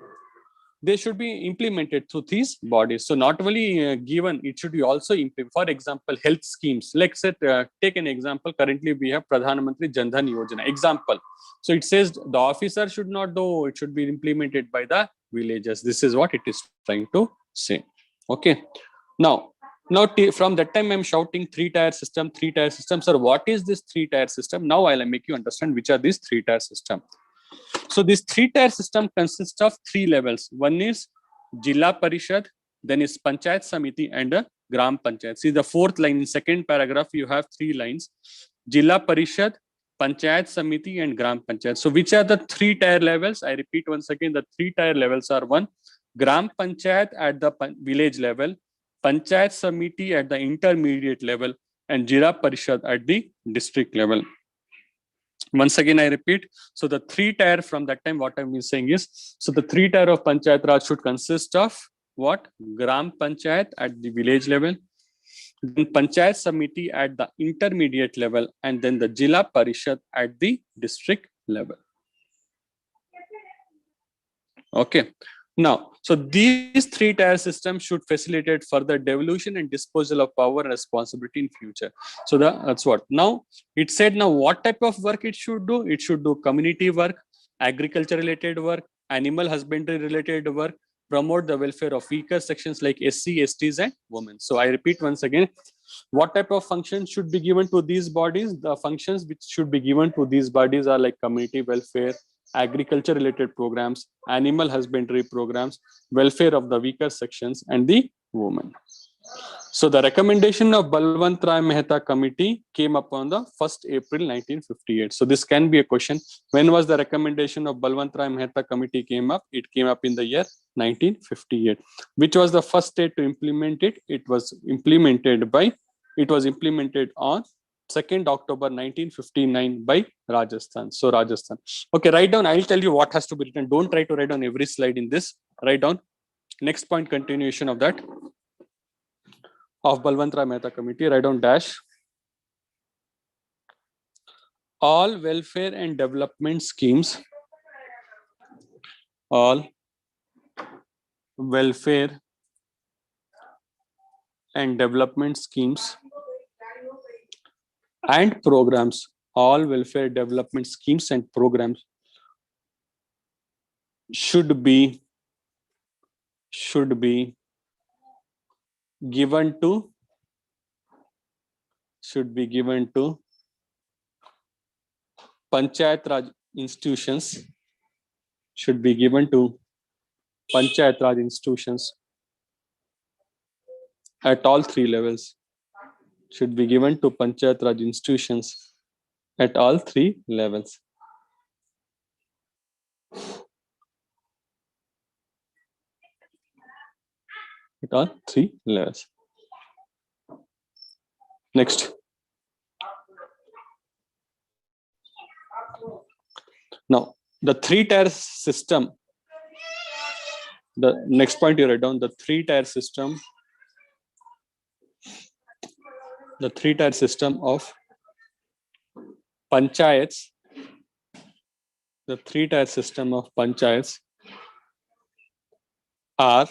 they should be implemented through these bodies. So not only given, it should be also implemented. For example, health schemes. Let's say, take an example. Currently, we have Pradhan Mantri Jan Dhan Yojana. Example. So it says the officer should not do. It should be implemented by the villagers. This is what it is trying to say. Okay. Now from that time, I'm shouting three-tier system, three-tier system. Sir, what is this three-tier system? Now I'll make you understand which are these three-tier system. So this three-tier system consists of three levels. One is Jilla Parishad, then is Panchayat Samiti and a Gram Panchayat. See the fourth line in second paragraph, you have three lines. Jilla Parishad, Panchayat Samiti and Gram Panchayat. So which are the three-tier levels? I repeat once again, the three-tier levels are one, Gram Panchayat at the village level, Panchayat Samiti at the intermediate level, and Jilla Parishad at the district level. Once again, I repeat. So the three-tier from that time, what I'm saying is, so the three-tier of Panchayat Raj should consist of what? Gram Panchayat at the village level, then Panchayat Samiti at the intermediate level, and then the Jilla Parishad at the district level. Okay. Now, so these three-tier systems should facilitate further devolution and disposal of power and responsibility in future. So that's what. Now, it said now what type of work it should do? It should do community work, agriculture-related work, animal husbandry-related work, promote the welfare of weaker sections like SC, STs and women. So I repeat once again, what type of functions should be given to these bodies? The functions which should be given to these bodies are like community welfare, agriculture related programs, animal husbandry programs, welfare of the weaker sections and the women. So the recommendation of Balwant Rai Mehta committee came up on the 1st April 1958. So this can be a question. When was the recommendation of Balwant Rai Mehta committee came up? It came up in the year 1958. Which was the first state to implement it? It was implemented on 2nd October 1959 by Rajasthan. So Rajasthan. Okay, write down. I'll tell you what has to be written. Don't try to write down every slide in this. Write down. Next point, continuation of that. Of Balwant Rai Mehta committee. Write down dash. All welfare and development schemes. All welfare and development schemes and programs, all welfare development schemes and programs should be given to Panchayat Raj institutions, should be given to Panchayat Raj institutions at all three levels, should be given to Panchayat Raj institutions at all three levels. At all three levels. Next. Now, the three-tier system, the next point you write down, the three-tier system of panchayats, the three-tier system of panchayats are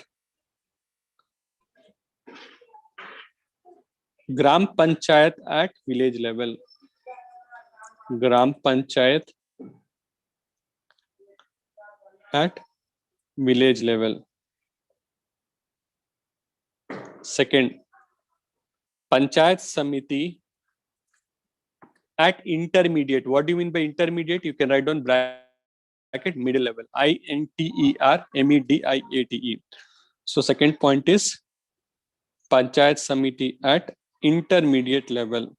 Gram Panchayat at village level, Gram Panchayat at village level. Second, Panchayat Samiti at intermediate. What do you mean by intermediate? You can write down bracket middle level, INTERMEDIATE. So second point is Panchayat Samiti at intermediate level.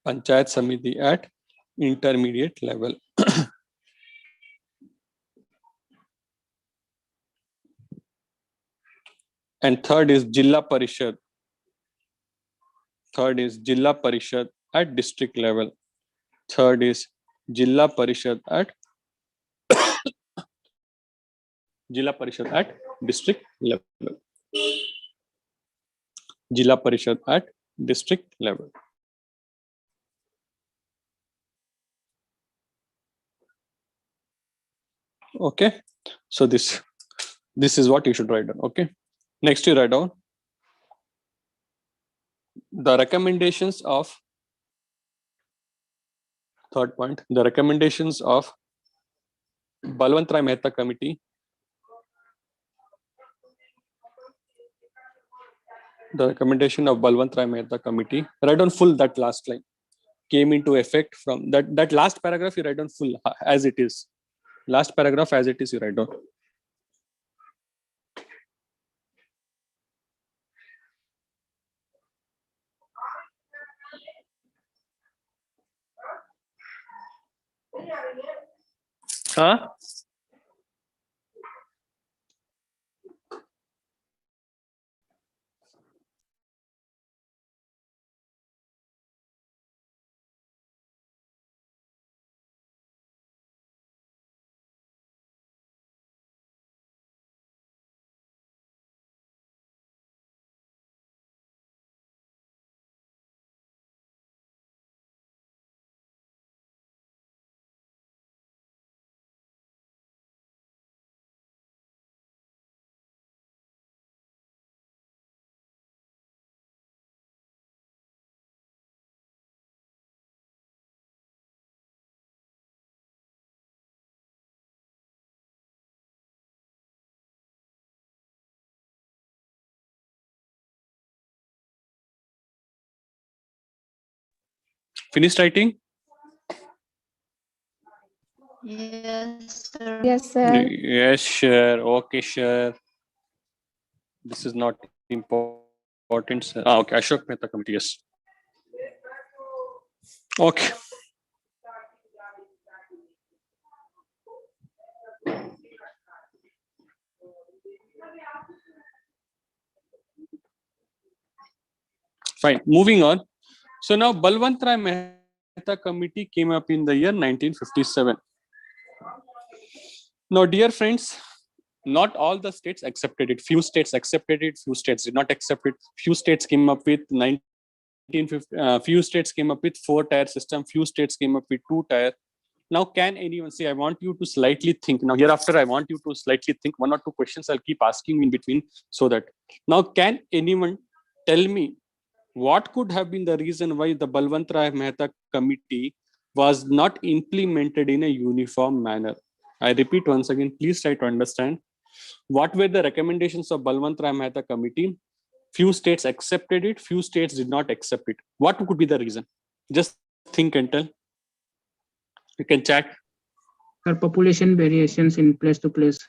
Panchayat Samiti at intermediate level. And third is Jilla Parishad. Third is Jilla Parishad at district level. Third is Jilla Parishad at Jilla Parishad at district level. Jilla Parishad at district level. Okay, so this is what you should write down. Okay, next you write down the recommendations of third point, the recommendations of Balwant Rai Mehta committee. The recommendation of Balwant Rai Mehta committee. Write down full that last line. Came into effect from that last paragraph. You write down full as it is. Last paragraph as it is. You write down. Huh? Finished writing? Yes, sir. Yes, sir. Yes, sure. Okay, sure. This is not important. Sir. Okay. Ashok Mehta committee. Yes. Okay. Fine. Moving on. So now Balwant Rai Mehta committee came up in the year 1957. Now, dear friends, not all the states accepted it. Few states accepted it. Few states did not accept it. Few states came up with 1950. Few states came up with 4-tier system. Few states came up with 2-tier. Now, can anyone say? I want you to slightly think. Now, hereafter, I want you to slightly think. 1 or 2 questions I'll keep asking in between, so that now, can anyone tell me what could have been the reason why the Balwant Rai Mehta committee was not implemented in a uniform manner? I repeat once again, please try to understand. What were the recommendations of Balwant Rai Mehta committee? Few states accepted it, few states did not accept it. What could be the reason? Just think and tell. You can chat. Sir, population variations in place to place.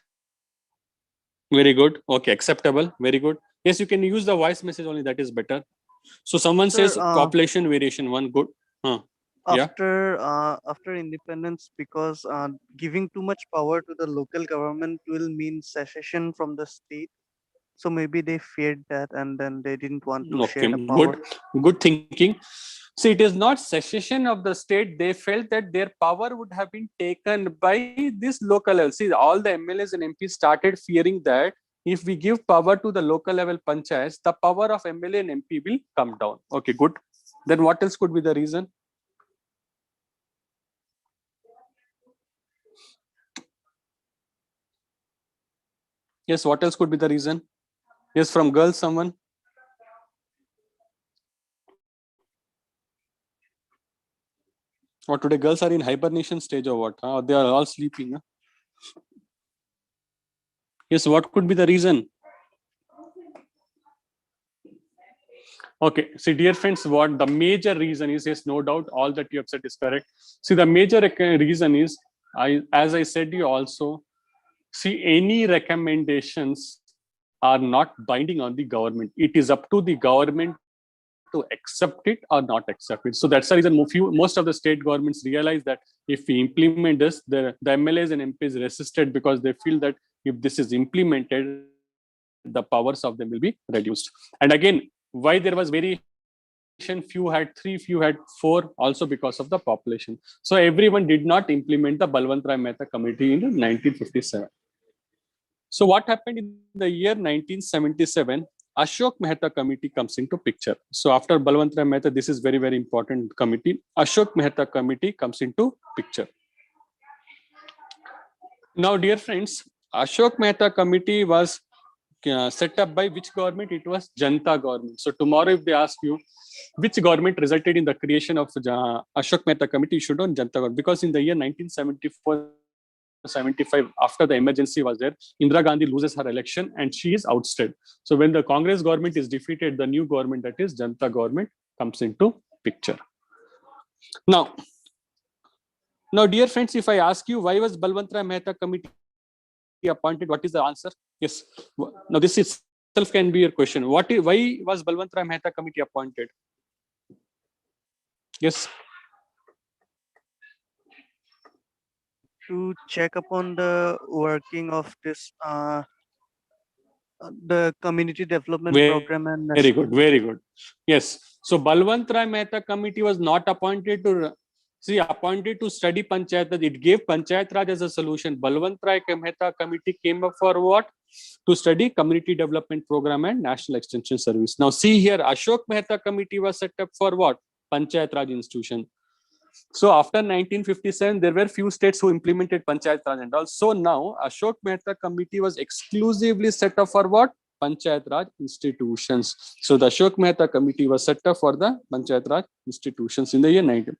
Very good. Okay, acceptable. Very good. Yes, you can use the voice message only. That is better. So someone Sir, says population variation. One good. Yeah. After independence, because giving too much power to the local government will mean secession from the state. So maybe they feared that, and then they didn't want to share Okay, the power. good thinking. See, it is not secession of the state. They felt that their power would have been taken by this local level. See, all the MLAs and MPs started fearing that if we give power to the local level panchayats, the power of MLA and MP will come down. Okay, good. Then what else could be the reason? Yes, what else could be the reason? Yes, from girls, someone. Or today girls are in hibernation stage or what? Huh? They are all sleeping. Huh? Yes, what could be the reason? Okay, see, dear friends, what the major reason is, yes, no doubt, all that you have said is correct. See, the major reason is, as I said you also, see, any recommendations are not binding on the government. It is up to the government to accept it or not accept it. So that's the reason most of the state governments realize that if we implement this, the MLAs and MPs resisted because they feel that if this is implemented, the powers of them will be reduced. And again, why there was variation, few had 3, few had 4, also because of the population. So everyone did not implement the Balwant Rai Mehta committee in 1957. So what happened in the year 1977? Ashok Mehta committee comes into picture. So after Balwant Rai Mehta, this is very, very important committee. Ashok Mehta committee comes into picture. Now, dear friends, Ashok Mehta committee was set up by which government? It was Janta government. So tomorrow, if they ask you which government resulted in the creation of Ashok Mehta committee, you should know Janta government, because in the year 1974-75, after the emergency was there, Indira Gandhi loses her election and she is ousted. So when the Congress government is defeated, the new government, that is Janta government, comes into picture. Now, dear friends, if I ask you why was Balwant Rai Mehta committee appointed, what is the answer? Yes. Now this itself can be your question. Why was Balwant Rai Mehta committee appointed? Yes. To check upon the working of this the community development program and Very good, very good. Yes. So Balwant Rai Mehta committee was not appointed to appointed to study Panchayat Raj. It gave Panchayat Raj as a solution. Balwant Rai Mehta committee came up for what? To study community development program and national extension service. Now see here, Ashok Mehta committee was set up for what? Panchayat Raj institution. So after 1957, there were few states who implemented Panchayat Raj and all. So now Ashok Mehta committee was exclusively set up for what? Panchayat Raj institutions. So the Ashok Mehta committee was set up for the Panchayat Raj institutions in the year 19.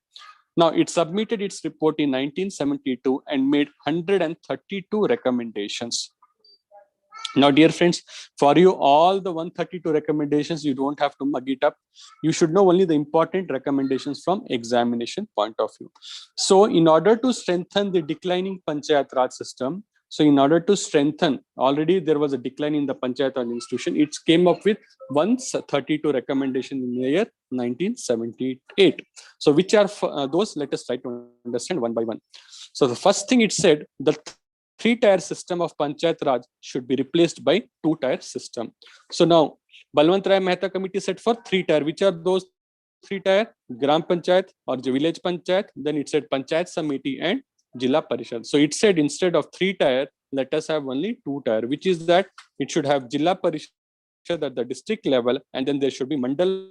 Now it submitted its report in 1972 and made 132 recommendations. Now, dear friends, for you, all the 132 recommendations, you don't have to mug it up. You should know only the important recommendations from examination point of view. So in order to strengthen the declining Panchayat Raj system, already there was a decline in the Panchayat Raj institution. It came up with 132 recommendations in the year 1978. So which are those? Let us try to understand one by one. So the first thing it said, the 3-tier system of Panchayat Raj should be replaced by 2-tier system. So now Balwant Rai Mehta committee set for 3-tier. Which are those 3-tier? Gram Panchayat or the village Panchayat. Then it said Panchayat Samiti and Jilla Parishad. So it said instead of 3-tier, let us have only 2-tier, which is that it should have Jilla Parishad at the district level, and then there should be Mandal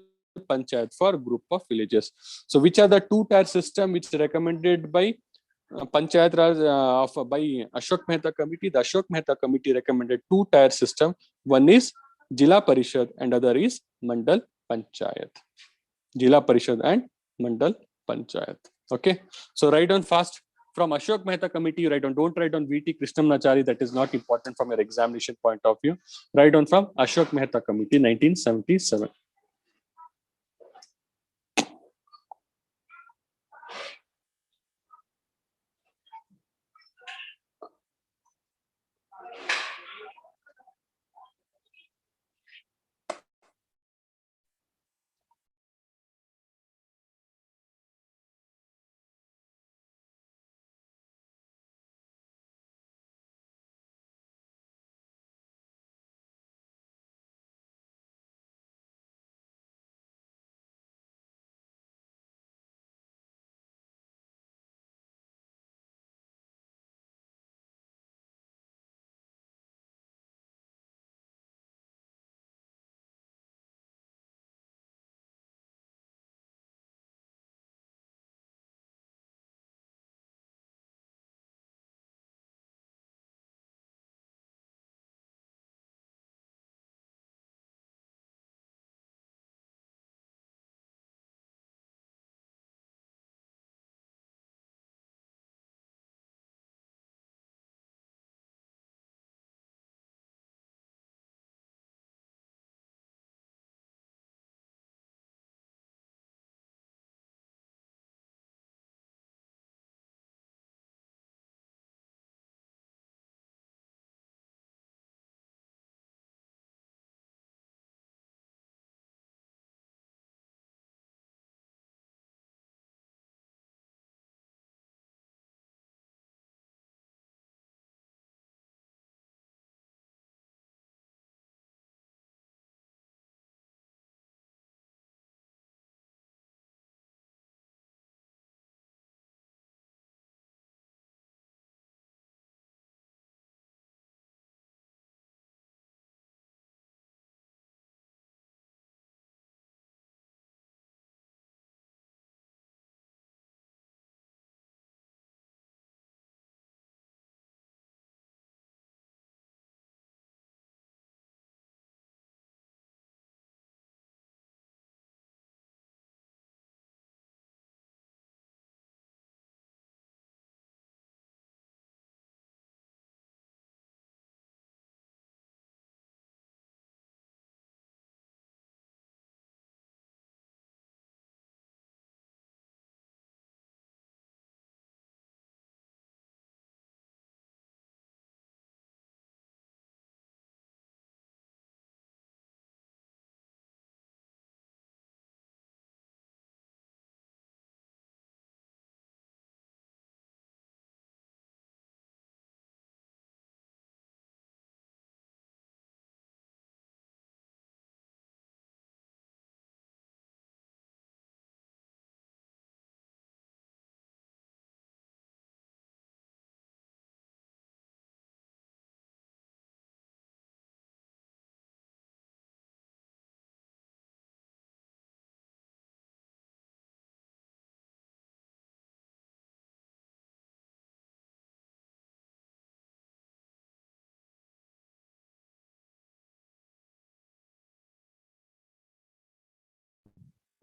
Panchayat for a group of villages. So which are the 2-tier system which is recommended by Panchayat Raj by Ashok Mehta committee? The Ashok Mehta committee recommended 2-tier system. One is Jilla Parishad and other is Mandal Panchayat. Jilla Parishad and Mandal Panchayat. Okay. So write down fast. From Ashok Mehta committee, write down. Don't write down VT Krishnamachari. That is not important from your examination point of view. Write down from Ashok Mehta committee, 1977.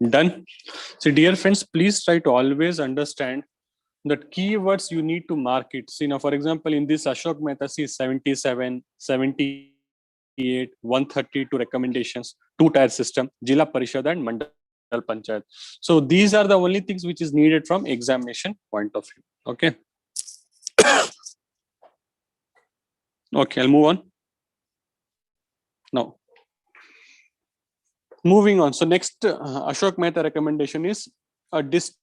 Done. So dear friends, please try to always understand that keywords you need to mark it. See now, for example, in this Ashok Mehta, see 77, 78, 132 recommendations, 2-tier system, Jila Parishad and Mandal Panchayat. So these are the only things which is needed from examination point of view. Okay. Okay, I'll move on. Now, moving on. So next Ashok Mehta recommendation is a district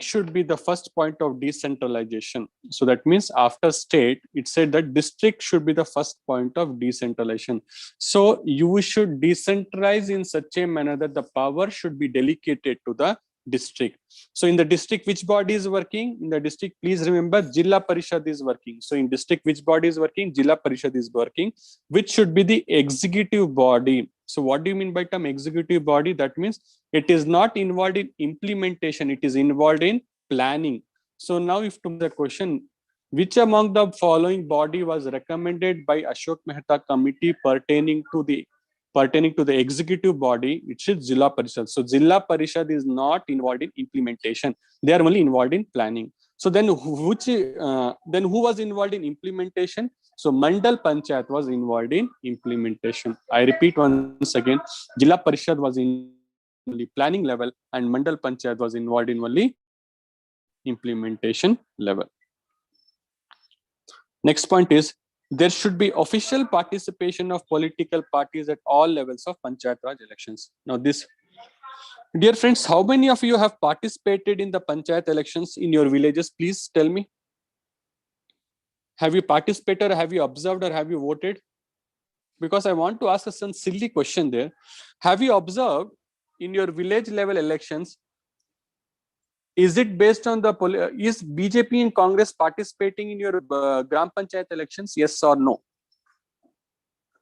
should be the first point of decentralization. So that means after state, it said that district should be the first point of decentralization. So you should decentralize in such a manner that the power should be delegated to the district. So in the district, which body is working? In the district, please remember, Jilla Parishad is working. So in district, which body is working? Jilla Parishad is working, which should be the executive body. So what do you mean by term executive body? That means it is not involved in implementation, it is involved in planning. So now if to the question, which among the following body was recommended by Ashok Mehta committee pertaining to the executive body? It is Jilla Parishad. So Jilla Parishad is not involved in implementation, they are only involved in planning. So then who was involved in implementation? So Mandal Panchayat was involved in implementation. I repeat once again, Jilla Parishad was in only planning level and Mandal Panchayat was involved in only implementation level. Next point is, there should be official participation of political parties at all levels of Panchayat Raj elections. Now this, dear friends, how many of you have participated in the Panchayat elections in your villages? Please tell me. Have you participated, or have you observed, or have you voted? Because I want to ask a some silly question there. Have you observed in your village level elections, is it based on the, is BJP and Congress participating in your Gram Panchayat elections? Yes or no?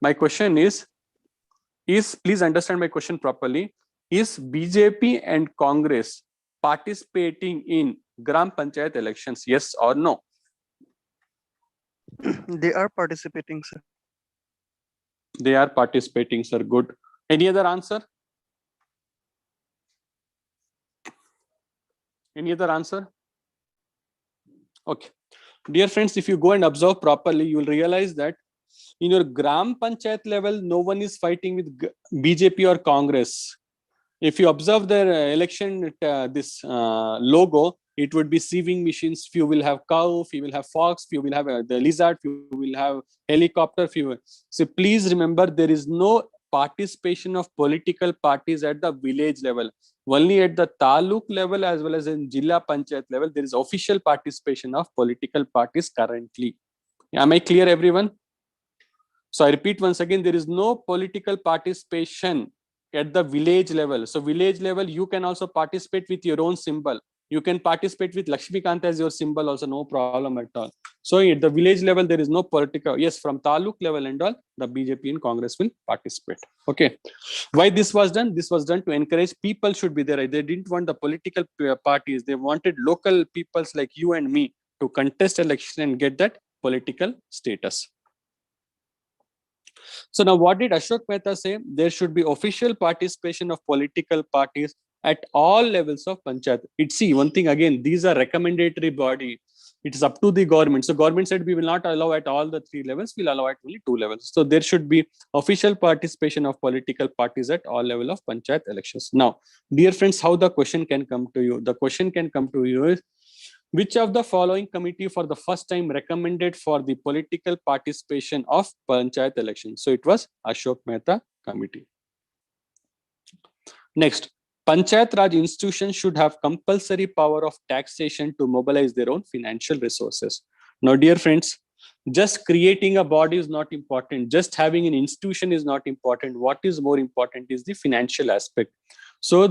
My question is, please understand my question properly. Is BJP and Congress participating in Gram Panchayat elections? Yes or no? They are participating, sir. They are participating, sir. Good. Any other answer? Any other answer? Okay. Dear friends, if you go and observe properly, you will realize that in your Gram Panchayat level, no one is fighting with BJP or Congress. If you observe their election, logo, it would be sieving machines. Few will have cow, few will have fox, few will have the lizard, few will have helicopter, few. So please remember, there is no participation of political parties at the village level. Only at the taluk level as well as in Jilla Panchayat level, there is official participation of political parties currently. Am I clear, everyone? So I repeat once again, there is no political participation at the village level. So village level, you can also participate with your own symbol. You can participate with Lakshmikant as your symbol also, no problem at all. So at the village level, there is no political, yes, from taluk level and all, the BJP and Congress will participate. Okay. Why this was done? This was done to encourage people should be there. They didn't want the political parties. They wanted local peoples like you and me to contest election and get that political status. So now what did Ashok Mehta say? There should be official participation of political parties at all levels of Panchayat. See, one thing again, these are recommendatory body. It is up to the government. So government said we will not allow at all the 3 levels, we'll allow at only 2 levels. So there should be official participation of political parties at all level of Panchayat elections. Now, dear friends, how the question can come to you? The question can come to you is, which of the following committee for the first time recommended for the political participation of Panchayat elections? So it was Ashok Mehta committee. Next, Panchayat Raj institutions should have compulsory power of taxation to mobilize their own financial resources. Now, dear friends, just creating a body is not important. Just having an institution is not important. What is more important is the financial aspect. So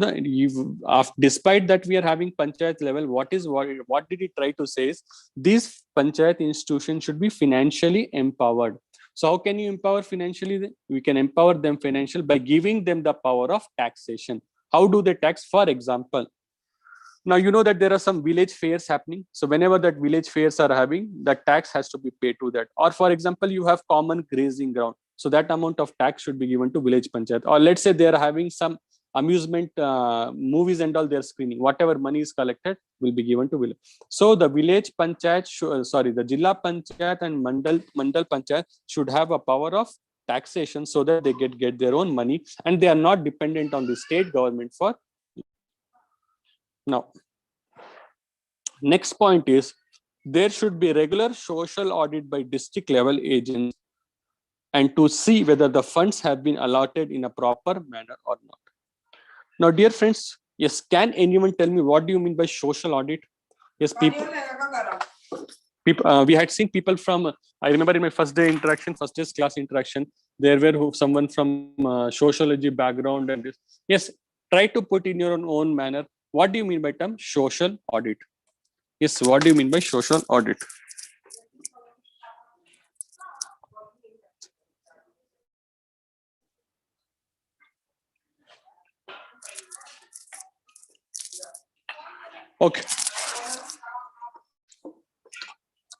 despite that we are having Panchayat level, what did he try to say is, these Panchayat institutions should be financially empowered. So how can you empower financially? We can empower them financially by giving them the power of taxation. How do they tax? For example, now you know that there are some village fairs happening. So whenever that village fairs are having, the tax has to be paid to that. Or for example, you have common grazing ground. So that amount of tax should be given to village panchayat. Or let's say they are having some amusement movies and all, they're screening. Whatever money is collected will be given to village. So the village panchayat, the Jilla Panchayat and Mandal Panchayat should have a power of taxation so that they get their own money and they are not dependent on the state government for. Now, next point is there should be regular social audit by district level agents and to see whether the funds have been allotted in a proper manner or not. Now, dear friends, yes, can anyone tell me what do you mean by social audit? Yes, people. We had seen people from, I remember in my first day class interaction, there were someone from sociology background and this. Yes, try to put in your own manner. What do you mean by term social audit? Yes, what do you mean by social audit? Okay.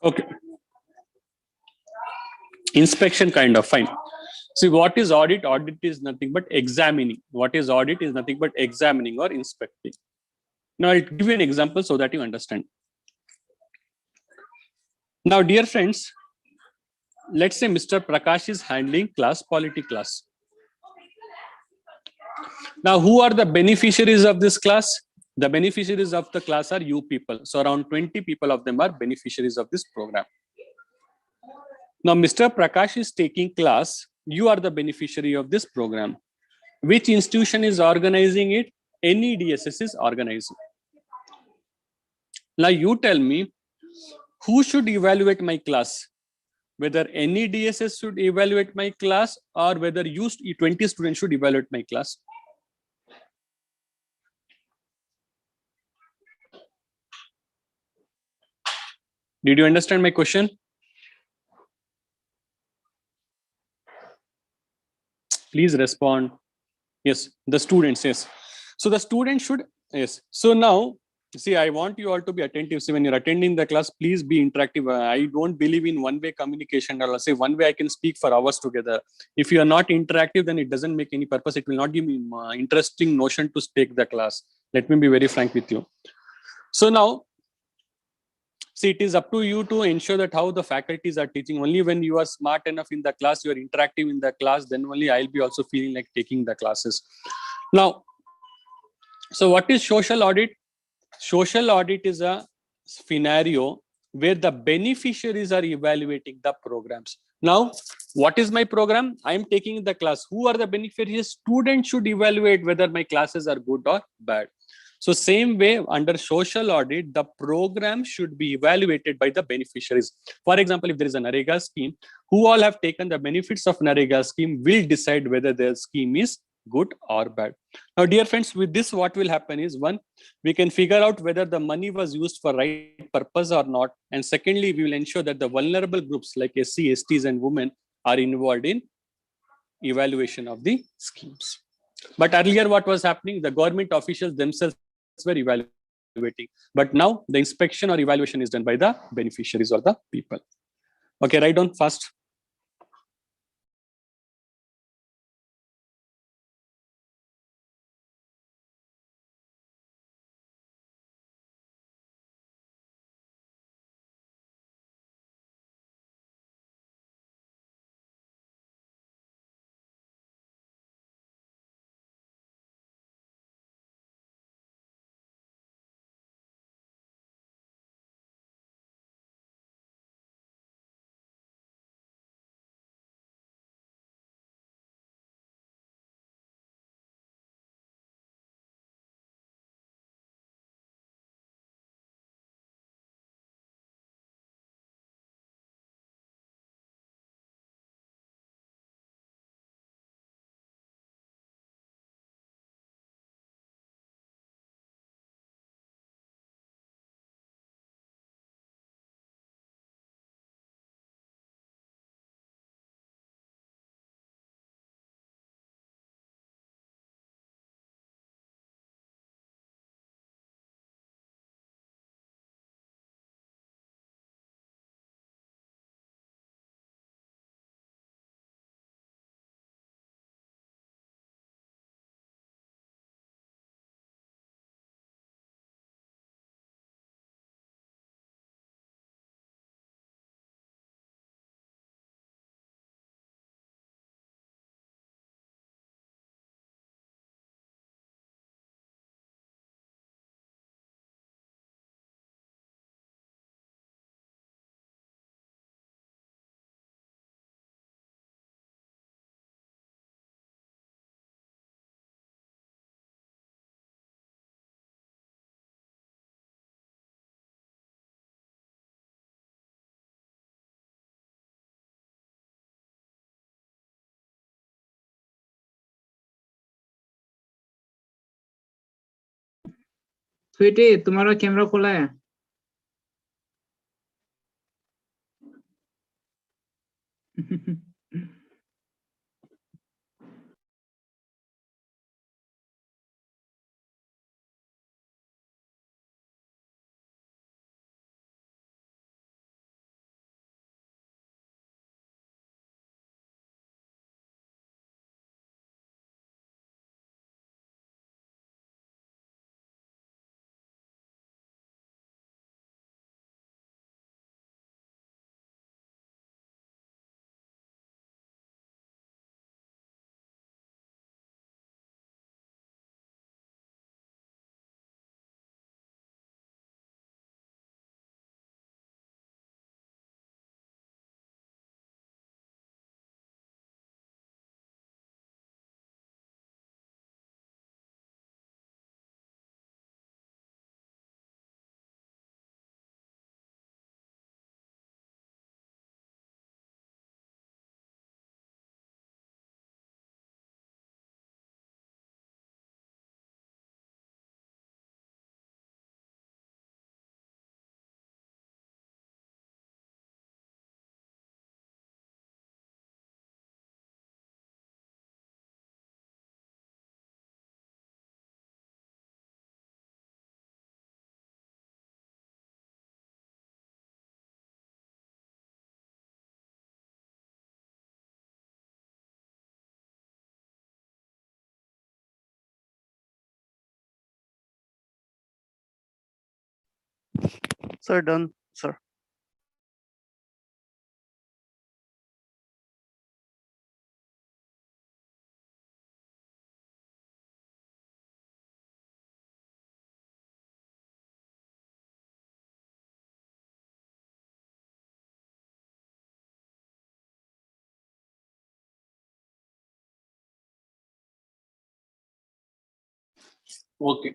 Okay. Inspection kind of, fine. See, what is audit? Audit is nothing but examining. What is audit is nothing but examining or inspecting. Now, I'll give you an example so that you understand. Now, dear friends, let's say Mr. Prakash is handling polity class. Now, who are the beneficiaries of this class? The beneficiaries of the class are you people. So around 20 people of them are beneficiaries of this program. Now, Mr. Prakash is taking class. You are the beneficiary of this program. Which institution is organizing it? Any DSS is organizing. Now, you tell me, who should evaluate my class? Whether any DSS should evaluate my class or whether you 20 students should evaluate my class. Did you understand my question? Please respond. Yes, the students, yes. So the students should, yes. So now, see, I want you all to be attentive. So when you're attending the class, please be interactive. I don't believe in one-way communication. I'll say one way I can speak for hours together. If you are not interactive, then it doesn't make any purpose. It will not give me interesting notion to take the class. Let me be very frank with you. So now, see, it is up to you to ensure that how the faculties are teaching. Only when you are smart enough in the class, you are interactive in the class, then only I'll be also feeling like taking the classes. Now, so what is social audit? Social audit is a scenario where the beneficiaries are evaluating the programs. Now, what is my program? I am taking the class. Who are the beneficiaries? Students should evaluate whether my classes are good or bad. So same way under social audit, the program should be evaluated by the beneficiaries. For example, if there is a NREGA scheme, who all have taken the benefits of NREGA scheme will decide whether their scheme is good or bad. Now, dear friends, with this, what will happen is one, we can figure out whether the money was used for right purpose or not. And secondly, we will ensure that the vulnerable groups like SC, STs and women are involved in evaluation of the schemes. But earlier what was happening, the government officials themselves were evaluating. But now the inspection or evaluation is done by the beneficiaries or the people. Okay, write down fast. Sweety तुम्हारा camera खुला है? Sir, done, sir. Okay.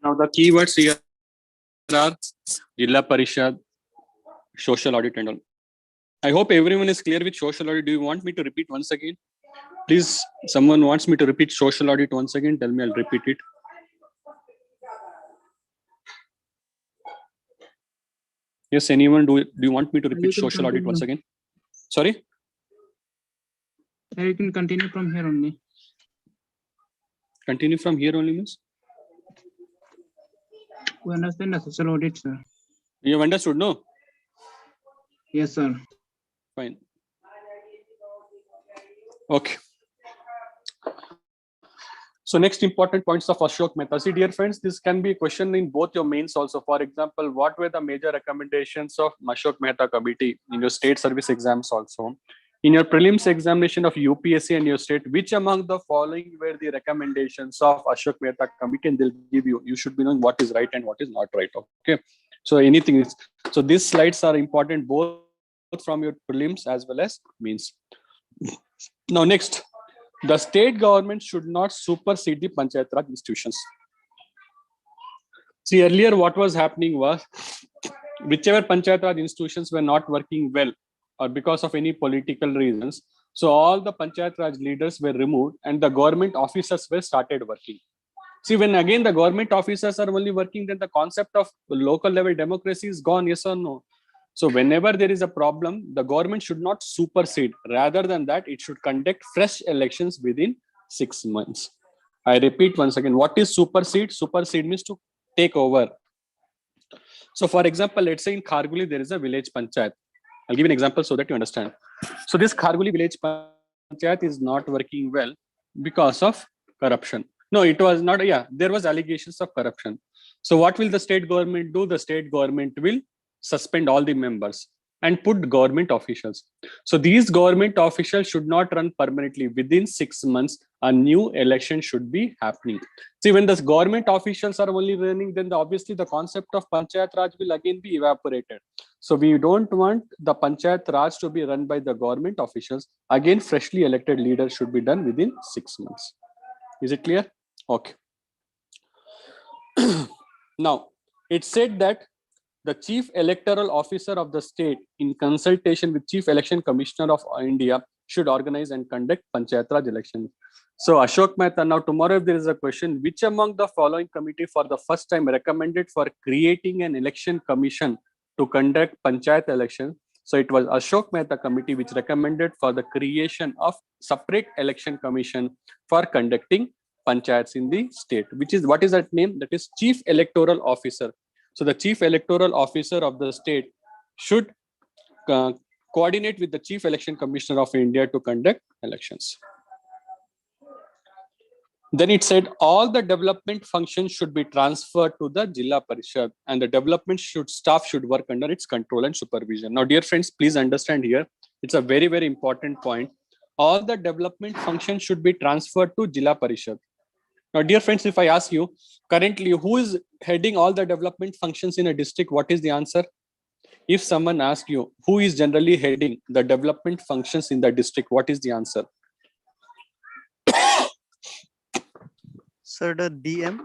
Now the keywords here are Jilla Parishad, social audit and all. I hope everyone is clear with social audit. Do you want me to repeat once again? Please, someone wants me to repeat social audit once again. Tell me, I'll repeat it. Yes, anyone, do you want me to repeat You can social audit once continue. again? Sorry? You can continue from here only. Continue from here only means? We understand the social audit, sir. You have understood, no? Yes, sir. Fine. Okay. So next important points of Ashok Mehta. See, dear friends, this can be a question in both your mains also. For example, what were the major recommendations of Ashok Mehta committee in your state service exams also? In your prelims examination of UPSC and your state, which among the following were the recommendations of Ashok Mehta committee? And they'll give you should be knowing what is right and what is not right. Okay. So anything is, so these slides are important both from your prelims as well as means. Now next, the state government should not supersede the Panchayat Raj institutions. See, earlier what was happening was, whichever Panchayat Raj institutions were not working well or because of any political reasons, so all the Panchayat Raj leaders were removed and the government officers were started working. See, when again the government officers are only working, then the concept of local level democracy is gone, yes or no? So whenever there is a problem, the government should not supersede. Rather than that, it should conduct fresh elections within 6 months. I repeat once again, what is supersede? Supersede means to take over. So for example, let's say in Kharguli, there is a village panchayat. I'll give an example so that you understand. So this Kharguli village panchayat is not working well because of corruption. No, it was not. Yeah, there was allegations of corruption. So what will the state government do? The state government will suspend all the members and put government officials. So these government officials should not run permanently. Within 6 months, a new election should be happening. See, when the government officials are only running, then obviously the concept of Panchayat Raj will again be evaporated. So we don't want the Panchayat Raj to be run by the government officials. Again, freshly elected leaders should be done within 6 months. Is it clear? Okay. Now, it said that the chief electoral officer of the state, in consultation with Chief Election Commissioner of India, should organize and conduct Panchayat Raj elections. So Ashok Mehta, now tomorrow if there is a question, which among the following committee for the first time recommended for creating an election commission to conduct Panchayat elections? So it was Ashok Mehta committee which recommended for the creation of separate election commission for conducting panchayats in the state, which is, what is that name? That is Chief Electoral Officer. So the Chief Electoral Officer of the state should coordinate with the Chief Election Commissioner of India to conduct elections. Then it said all the development functions should be transferred to the Jilla Parishad and the development staff should work under its control and supervision. Now, dear friends, please understand here, it's a very, very important point. All the development functions should be transferred to Jilla Parishad. Now, dear friends, if I ask you currently who is heading all the development functions in a district, what is the answer? If someone asks you who is generally heading the development functions in the district, what is the answer? Sir, the DM.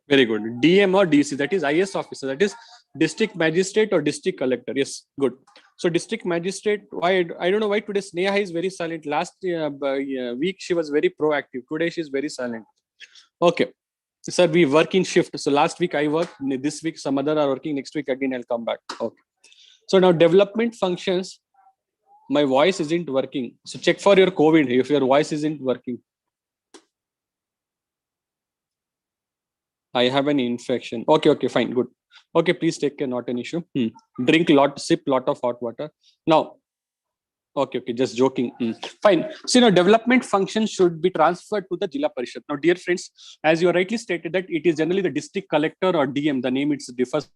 Very good. DM or DC, that is IAS officer, that is district magistrate or district collector. Yes, good. So district magistrate, why I don't know why today Sneha is very silent. Last week she was very proactive. Today she is very silent. Okay. Sir, we work in shift. So last week I worked, this week some other are working, next week again I'll come back. Okay. So now development functions, my voice isn't working. So check for your COVID if your voice isn't working. I have an infection. Okay, fine, good. Okay, please take care, not an issue. Drink sip lot of hot water. Now, okay, just joking. Fine. So, development functions should be transferred to the Jilla Parishad. Now, dear friends, as you rightly stated that it is generally the district collector or DM, the name it differs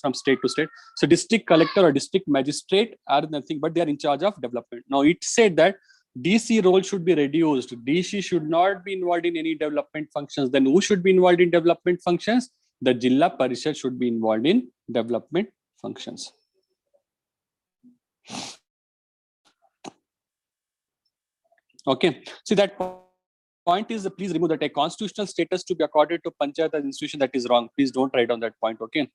from state to state. So district collector or district magistrate are nothing but they are in charge of development. Now it said that DC role should be reduced. DC should not be involved in any development functions. Then who should be involved in development functions? The Jilla Parishad should be involved in development functions. Okay. See that point is please remove that a constitutional status to be accorded to Panchayat as institution, that is wrong. Please don't write on that point. Okay.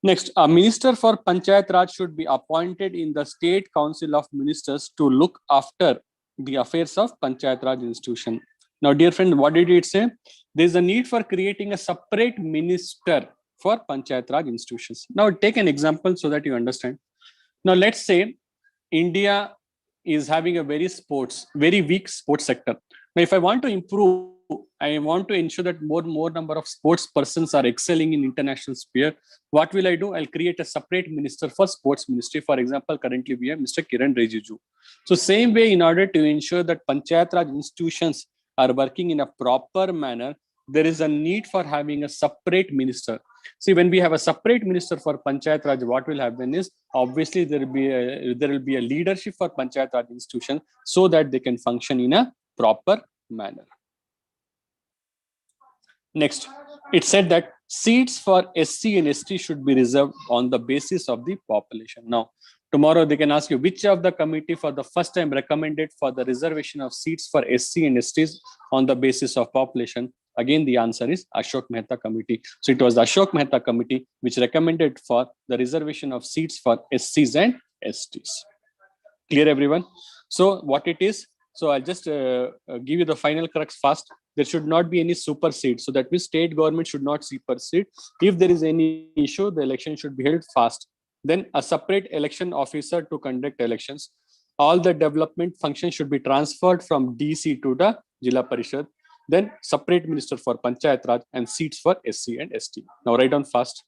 Next, a minister for Panchayat Raj should be appointed in the State Council of Ministers to look after the affairs of Panchayat Raj institution. Now, dear friend, what did it say? There is a need for creating a separate minister for Panchayat Raj institutions. Now, take an example so that you understand. Now, let's say India is having a very weak sports sector. Now, if I want to improve, I want to ensure that more number of sports persons are excelling in international sphere. What will I do? I'll create a separate minister for sports ministry. For example, currently we have Mr. Kiran Rijiju. So same way, in order to ensure that Panchayat Raj institutions are working in a proper manner, there is a need for having a separate minister. See, when we have a separate minister for Panchayat Raj, what will happen is obviously there will be a leadership for Panchayat Raj institution so that they can function in a proper manner. Next, it said that seats for SC and ST should be reserved on the basis of the population. Now, tomorrow they can ask you which of the committee for the first time recommended for the reservation of seats for SC and STs on the basis of population. Again, the answer is Ashok Mehta committee. So it was the Ashok Mehta committee which recommended for the reservation of seats for SCs and STs. Clear, everyone? So what it is? So I'll just give you the final crux fast. There should not be any supersede. So that means state government should not supersede. If there is any issue, the election should be held fast. Then a separate election officer to conduct elections. All the development functions should be transferred from DC to the Jilla Parishad. Then separate minister for Panchayat Raj and seats for SC and ST. Now write down fast.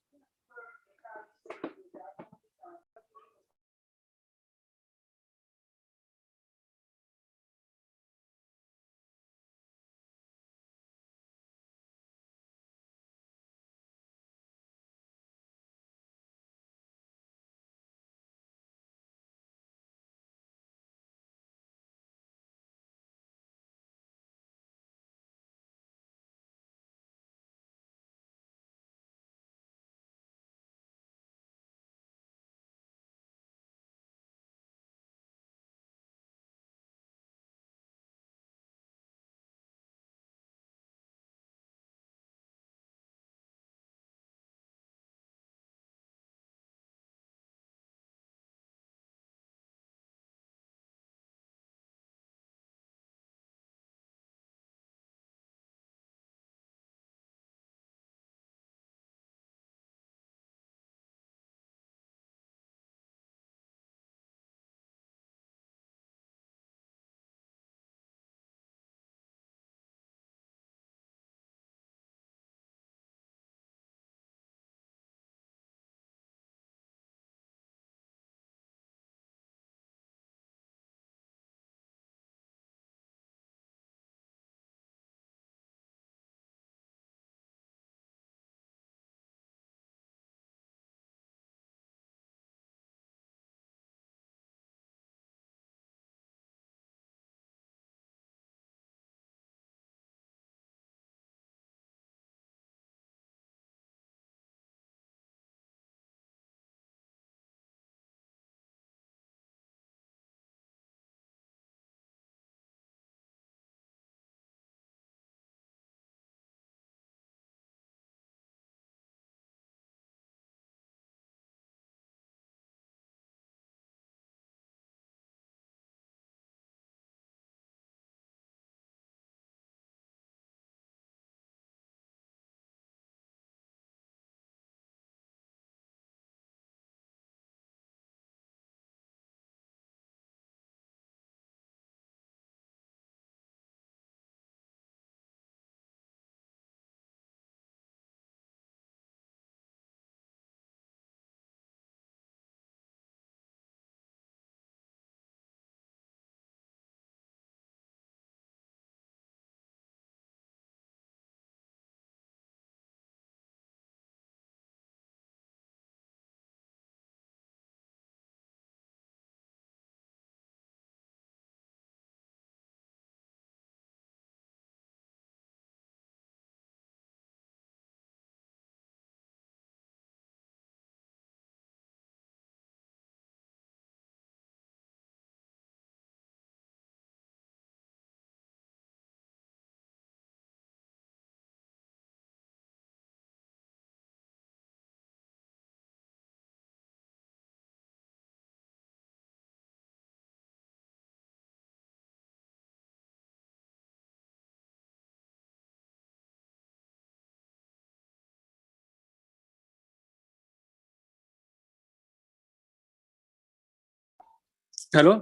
Hello,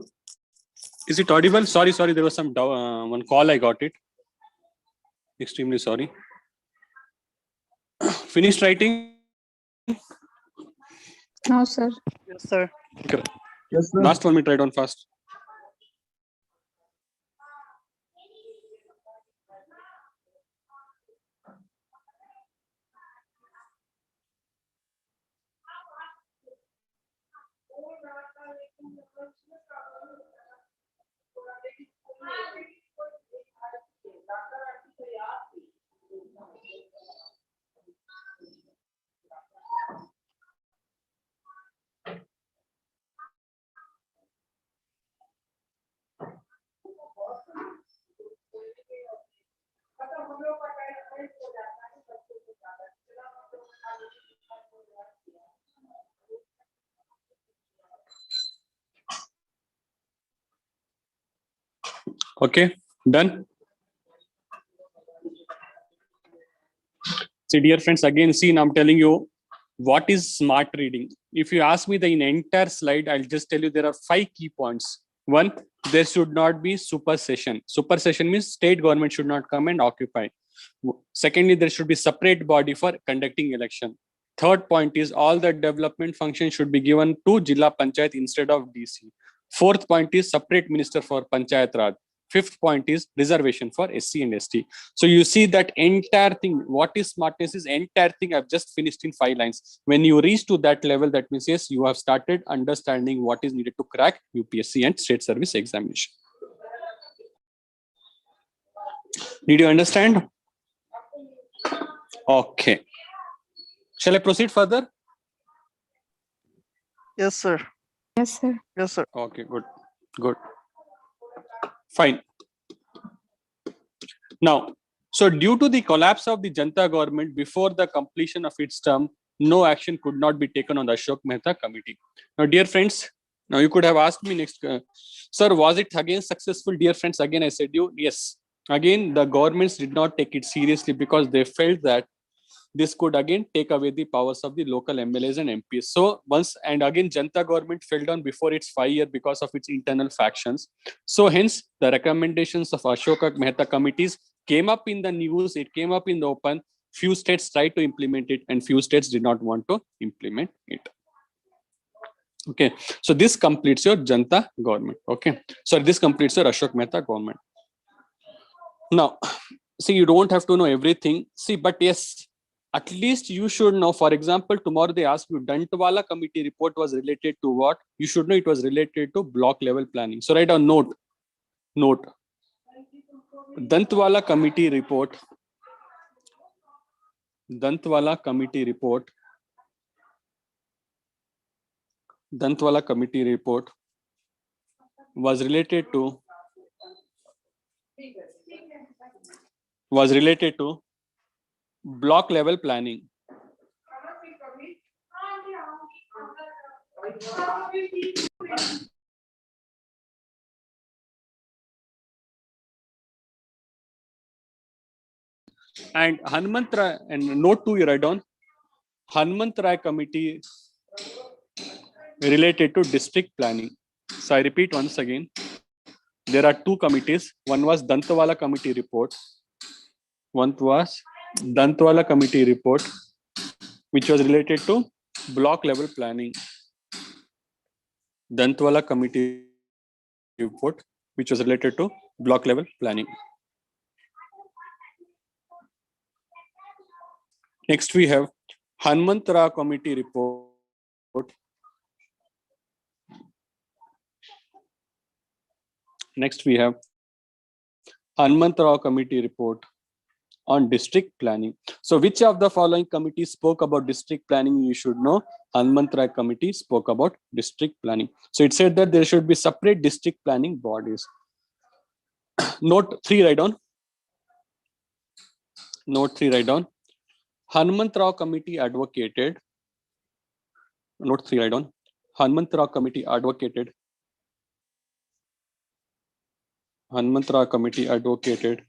is it audible? Sorry, there was some one call, I got it. Extremely sorry. Finished writing? No, sir. Yes, sir. Okay. Yes, sir. Last 1 minute, write down fast. Okay, done. See, dear friends, again, see, now I'm telling you what is smart reading. If you ask me the entire slide, I'll just tell you there are 5 key points. One, there should not be supersession. Supersession means state government should not come and occupy. Secondly, there should be separate body for conducting election. Third point is all the development functions should be given to Jilla Panchayat instead of DC. Fourth point is separate minister for Panchayat Raj. Fifth point is reservation for SC and ST. So you see that entire thing, what is smartness is entire thing I've just finished in 5 lines. When you reach to that level, that means yes, you have started understanding what is needed to crack UPSC and state service examination. Did you understand? Okay. Shall I proceed further? Yes, sir. Yes, sir. Yes, sir. Okay, good. Fine. Now, so due to the collapse of the Janta government before the completion of its term, no action could not be taken on the Ashok Mehta committee. Now, dear friends, now you could have asked me next, sir, was it again successful? Dear friends, again I said you, yes. Again, the governments did not take it seriously because they felt that this could again take away the powers of the local MLAs and MPs. So once and again, Janta government fell down before its 5 year because of its internal factions. So hence the recommendations of Ashoka Mehta committees came up in the news, it came up in the open. Few states tried to implement it and few states did not want to implement it. Okay, so this completes your Janta government. Okay, so this completes your Ashok Mehta government. Now, see, you don't have to know everything. See, but yes, at least you should know. For example, tomorrow they ask you, Dantwala committee report was related to what? You should know it was related to block level planning. So write down note. Dantwala committee report. Dantwala committee report. Dantwala committee report was related to block level planning. And Hanmantra, and note 2 you write down, Hanmantra committee related to district planning. So I repeat once again, there are 2 committees. One was Dantwala committee report. One was Dantwala committee report, which was related to block level planning. Dantwala committee report, which was related to block level planning. Next we have Hanmantra committee report. Next we have Hanmantra committee report on district planning. So which of the following committees spoke about district planning? You should know. Hanmantra committee spoke about district planning. So it said that there should be separate district planning bodies. Note 3 write down. Note 3 write down. Hanmantra committee advocated. Note 3 write down. Hanmantra committee advocated. Hanmantra committee advocated.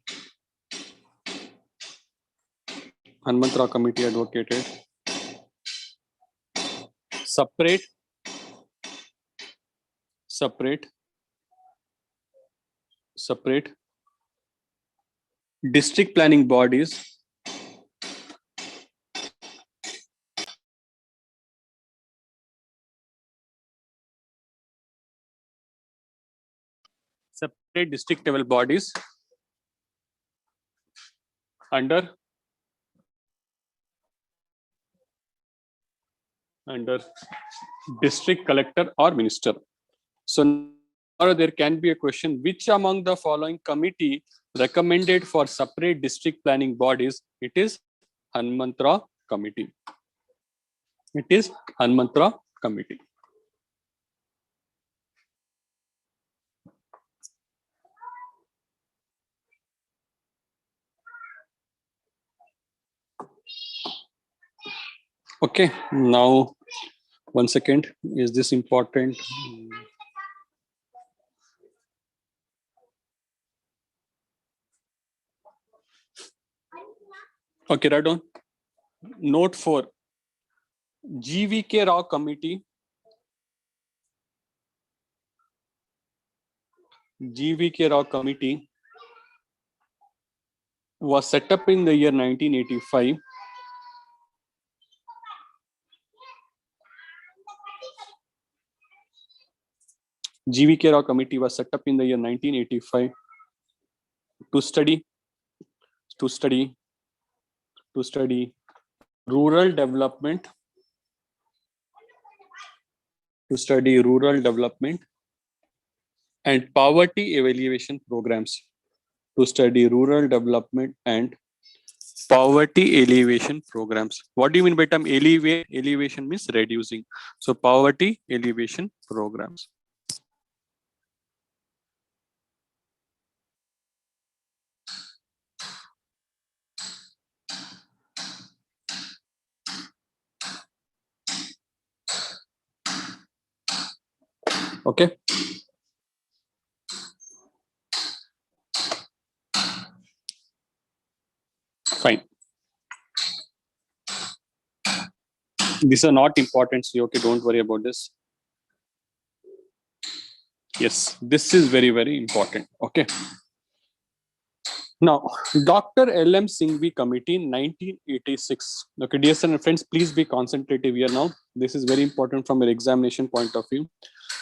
Hanmantra committee advocated separate separate district planning bodies under district collector or minister. So now there can be a question, which among the following committee recommended for separate district planning bodies? It is Hanmantra committee. It is Hanmantra committee. Okay, now 1 second. Is this important? Okay, right on. Note 4. GVK Rao committee. GVK Rao committee was set up in the year 1985. GVK Rao committee was set up in the year 1985 to study rural development, and poverty alleviation programs. To study rural development and poverty alleviation programs. What do you mean by term alleviate? Alleviation means reducing. So poverty alleviation programs. Okay. Fine. These are not important, so okay, don't worry about this. Yes, this is very, very important. Okay. Now, Dr. L.M. Singhvi Committee, 1986. Okay, dear friends, please be concentrative here now. This is very important from an examination point of view.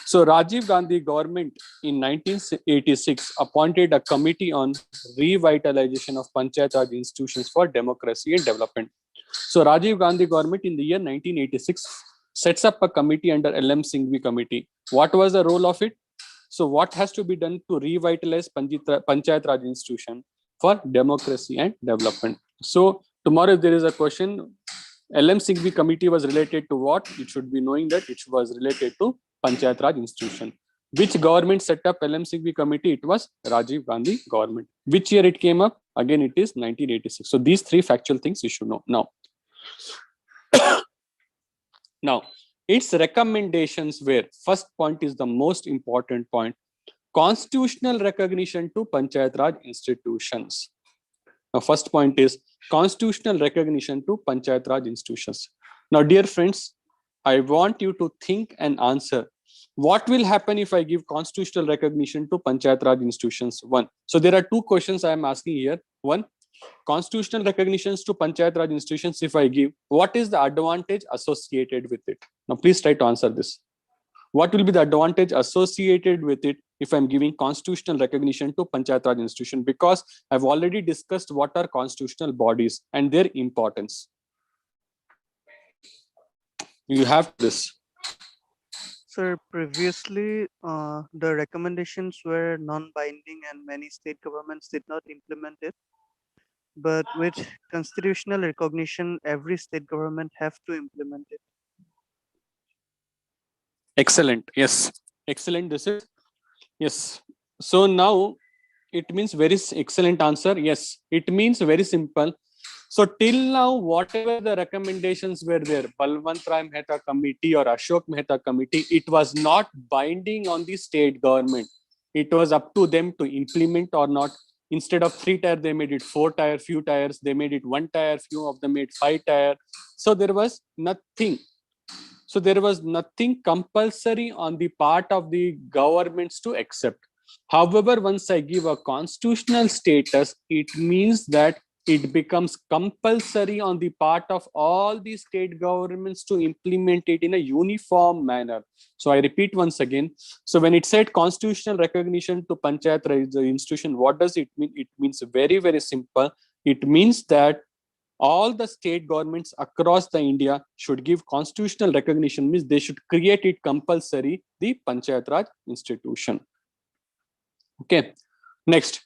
So, Rajiv Gandhi government in 1986 appointed a committee on revitalization of Panchayat Raj institutions for democracy and development. So, Rajiv Gandhi government in the year 1986 sets up a committee under L.M. Singhvi Committee. What was the role of it? So, what has to be done to revitalize Panchayat Raj institution for democracy and development? So, tomorrow if there is a question, LM Singhvi committee was related to what? You should be knowing that it was related to Panchayat Raj institution. Which government set up LM Singhvi committee? It was Rajiv Gandhi government. Which year it came up? Again, it is 1986. So these three factual things you should know. Now, its recommendations were, first point is the most important point, constitutional recognition to Panchayat Raj institutions. Now, first point is constitutional recognition to Panchayat Raj institutions. Now, dear friends, I want you to think and answer. What will happen if I give constitutional recognition to Panchayat Raj institutions? One. So there are two questions I am asking here. One, constitutional recognitions to Panchayat Raj institutions, if I give, what is the advantage associated with it? Now, please try to answer this. What will be the advantage associated with it if I'm giving constitutional recognition to Panchayat Raj institution? Because I've already discussed what are constitutional bodies and their importance. You have this. Sir, previously the recommendations were non-binding and many state governments did not implement it. But with constitutional recognition, every state government have to implement it. Excellent. Yes. Excellent. This is, yes. So now it means very excellent answer. Yes. It means very simple. So till now, whatever the recommendations were there, Balwant Rai Mehta committee or Ashok Mehta committee, it was not binding on the state government. It was up to them to implement or not. Instead of 3 tier, they made it 4 tier, few tires, they made it 1 tier, few of them made 5 tier. So there was nothing. So there was nothing compulsory on the part of the governments to accept. However, once I give a constitutional status, it means that it becomes compulsory on the part of all the state governments to implement it in a uniform manner. So I repeat once again. So when it said constitutional recognition to Panchayat Raj institution, what does it mean? It means very, very simple. It means that all the state governments across the India should give constitutional recognition, means they should create it compulsory, the Panchayat Raj institution. Okay. Next,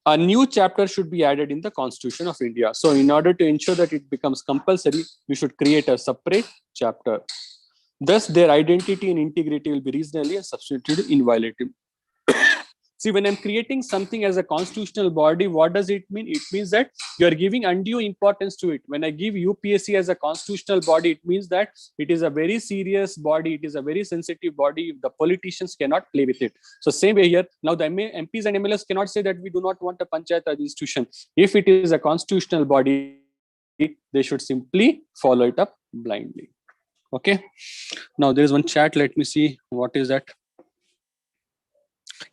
a new chapter should be added in the Constitution of India. So in order to ensure that it becomes compulsory, we should create a separate chapter. Thus, their identity and integrity will be reasonably and substantially inviolable. See, when I'm creating something as a constitutional body, what does it mean? It means that you are giving undue importance to it. When I give UPSC as a constitutional body, it means that it is a very serious body. It is a very sensitive body. The politicians cannot play with it. So same way here. Now the MPs and MLAs cannot say that we do not want a Panchayat Raj institution. If it is a constitutional body, they should simply follow it up blindly. Okay. Now there is one chat. Let me see what is that.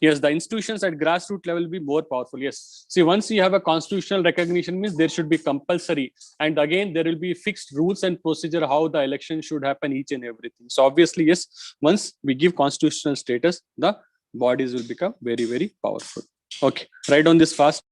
Yes, the institutions at grassroots level will be more powerful. Yes. See, once you have a constitutional recognition, means there should be compulsory. And again, there will be fixed rules and procedure how the election should happen, each and everything. So obviously, yes, once we give constitutional status, the bodies will become very, very powerful. Okay, write on this fast.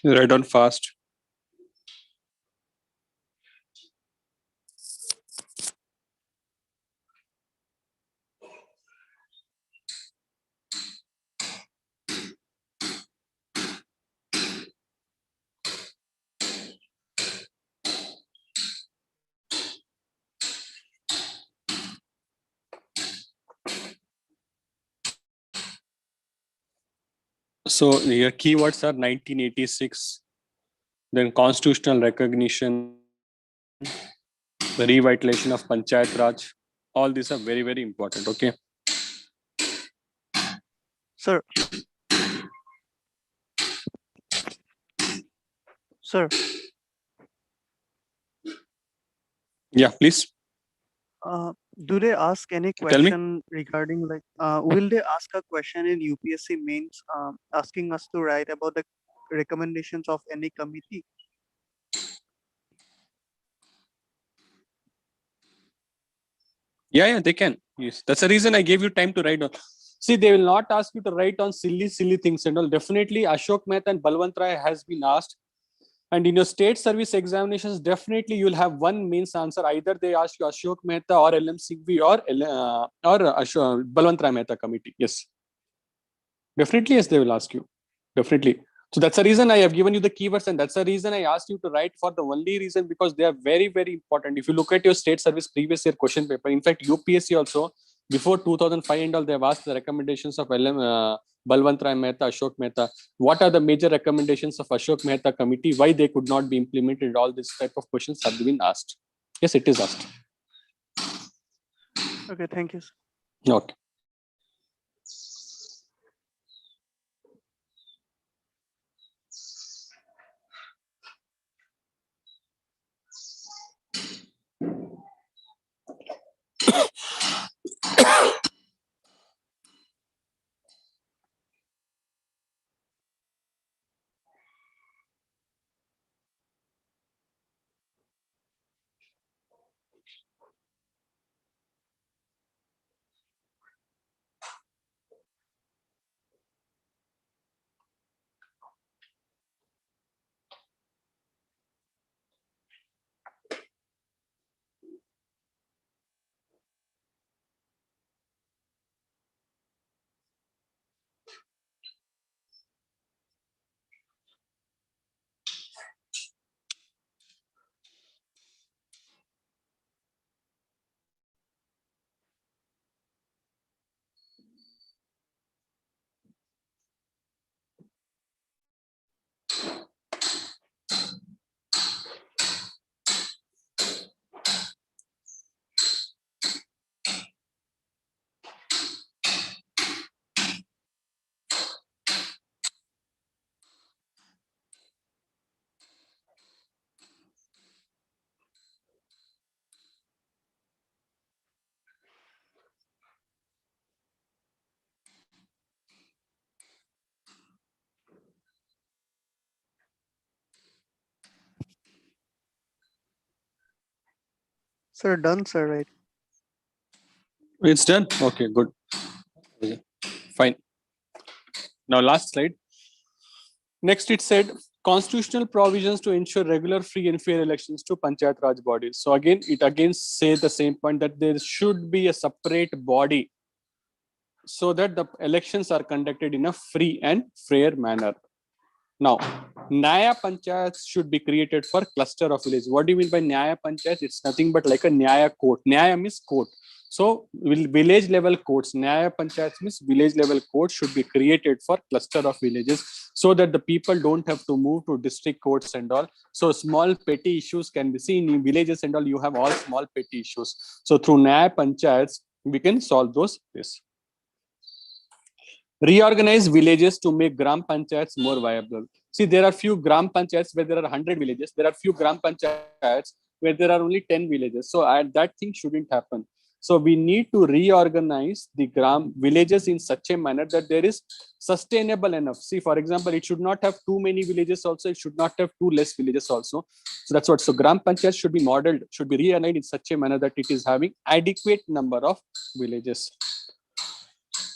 Write on fast. So your keywords are 1986, then constitutional recognition, the revitalization of Panchayat Raj. All these are very, very important. Okay. Sir. Sir. Yeah, please. Do they ask any question regarding like, will they ask a question in UPSC mains asking us to write about the recommendations of any committee? Yeah, they can. Yes, that's the reason I gave you time to write on. See, they will not ask you to write on silly things and all. Definitely, Ashok Mehta and Balwant Rai has been asked. And in your state service examinations, definitely you will have one means answer. Either they ask you Ashok Mehta or LM Singhvi or Balwant Rai Mehta committee. Yes. Definitely, yes, they will ask you. Definitely. So that's the reason I have given you the keywords, and that's the reason I asked you to write for the only reason, because they are very, very important. If you look at your state service previous year question paper, in fact, UPSC also, before 2005 and all, they have asked the recommendations of Balwant Rai Mehta, Ashok Mehta. What are the major recommendations of Ashok Mehta committee? Why they could not be implemented? All this type of questions have been asked. Yes, it is asked. Okay, thank you. Okay. Sir, done, sir, right? It's done. Okay, good. Okay, fine. Now last slide. Next, it said constitutional provisions to ensure regular, free, and fair elections to Panchayat Raj bodies. So again, it again say the same point that there should be a separate body so that the elections are conducted in a free and fair manner. Now, Nyaya Panchayats should be created for cluster of villages. What do you mean by Nyaya Panchayat? It's nothing but like a Nyaya court. Nyaya means court. So, village level courts, Nyaya Panchayats means village level courts should be created for cluster of villages so that the people don't have to move to district courts and all. So, small petty issues can be seen in villages and all. You have all small petty issues. So, through Nyaya Panchayats, we can solve those. This. Reorganize villages to make gram panchayats more viable. See, there are few gram panchayats where there are 100 villages. There are few gram panchayats where there are only 10 villages. So that thing shouldn't happen. So we need to reorganize the gram villages in such a manner that there is sustainable enough. See, for example, it should not have too many villages also. It should not have too less villages also. So that's what. So gram panchayats should be modeled, should be reorganized in such a manner that it is having adequate number of villages.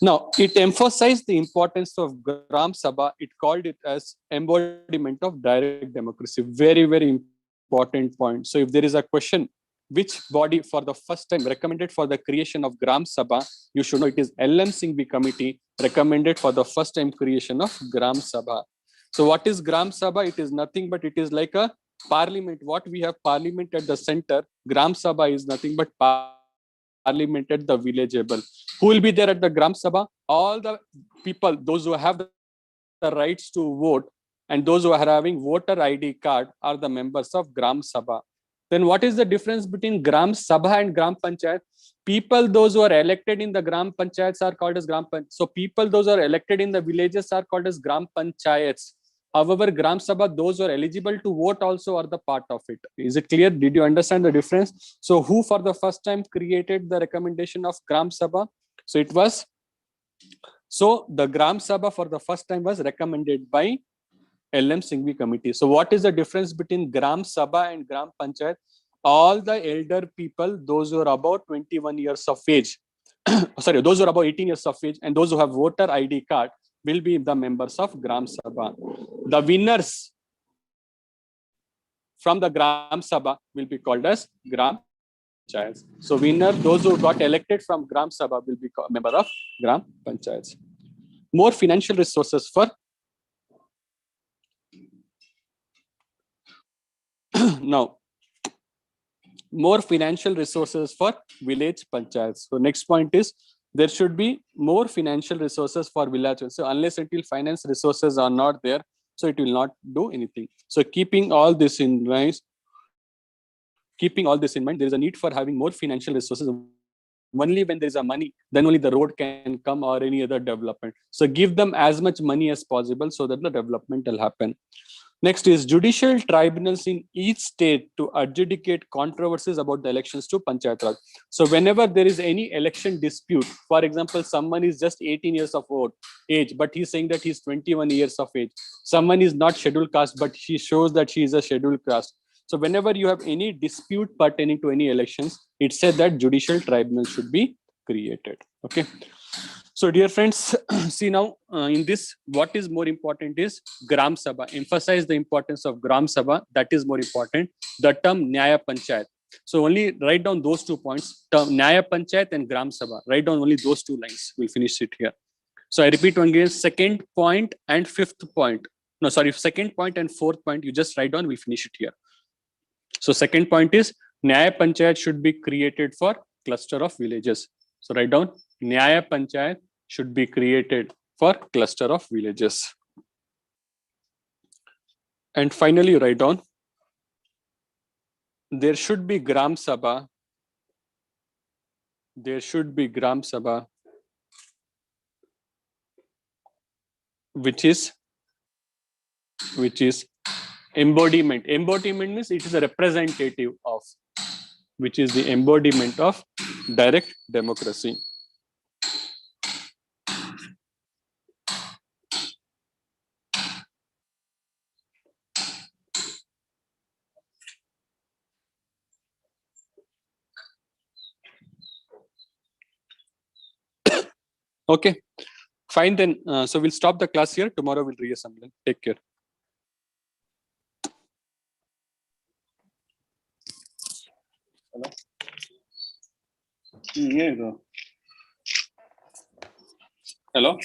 Now, it emphasized the importance of Gram Sabha. It called it as embodiment of direct democracy. Very, very important point. So, if there is a question, which body for the first time recommended for the creation of Gram Sabha, you should know it is LM Singhvi Committee recommended for the first time creation of Gram Sabha. So, what is Gram Sabha? It is nothing but it is like a parliament. What we have parliament at the center, Gram Sabha is nothing but parliament at the village level. Who will be there at the Gram Sabha? All the people, those who have the rights to vote and those who are having voter ID card are the members of Gram Sabha. Then what is the difference between Gram Sabha and Gram Panchayat? People, those who are elected in the Gram Panchayats are called as Gram Panchayats. So people, those who are elected in the villages are called as Gram Panchayats. However, Gram Sabha, those who are eligible to vote also are the part of it. Is it clear? Did you understand the difference? So who for the first time created the recommendation of Gram Sabha? So it was, so the Gram Sabha for the first time was recommended by LM Singhvi Committee. So what is the difference between Gram Sabha and Gram Panchayat? All the elder people, those who are about 21 years of age, sorry, those who are about 18 years of age and those who have voter ID card will be the members of Gram Sabha. The winners from the Gram Sabha will be called as Gram Panchayats. So winner, those who got elected from Gram Sabha will be a member of Gram Panchayats. More financial resources for now. More financial resources for village panchayats. So next point is there should be more financial resources for villages. So unless until finance resources are not there, so it will not do anything. So keeping all this in mind, there is a need for having more financial resources. Only when there is a money, then only the road can come or any other development. So give them as much money as possible so that the development will happen. Next is judicial tribunals in each state to adjudicate controversies about the elections to Panchayat Raj. So whenever there is any election dispute, for example, someone is just 18 years of age, but he's saying that he's 21 years of age. Someone is not scheduled caste, but she shows that she is a scheduled caste. So whenever you have any dispute pertaining to any elections, it said that judicial tribunal should be created. Okay. So dear friends, see now in this, what is more important is Gram Sabha. Emphasize the importance of Gram Sabha. That is more important. The term Nyaya Panchayat. So only write down those 2 points, term Nyaya Panchayat and Gram Sabha. Write down only those 2 lines. We'll finish it here. So I repeat one again, second point and fifth point. No, sorry, second point and fourth point, you just write down, we'll finish it here. So second point is Nyaya Panchayat should be created for cluster of villages. So write down Nyaya Panchayat should be created for cluster of villages. And finally, write down there should be Gram Sabha. There should be Gram Sabha, which is embodiment. Embodiment means it is a representative of, which is the embodiment of direct democracy. Okay, fine then. So we'll stop the class here. Tomorrow we'll reassemble. Take care. Hello. Here you go. Hello.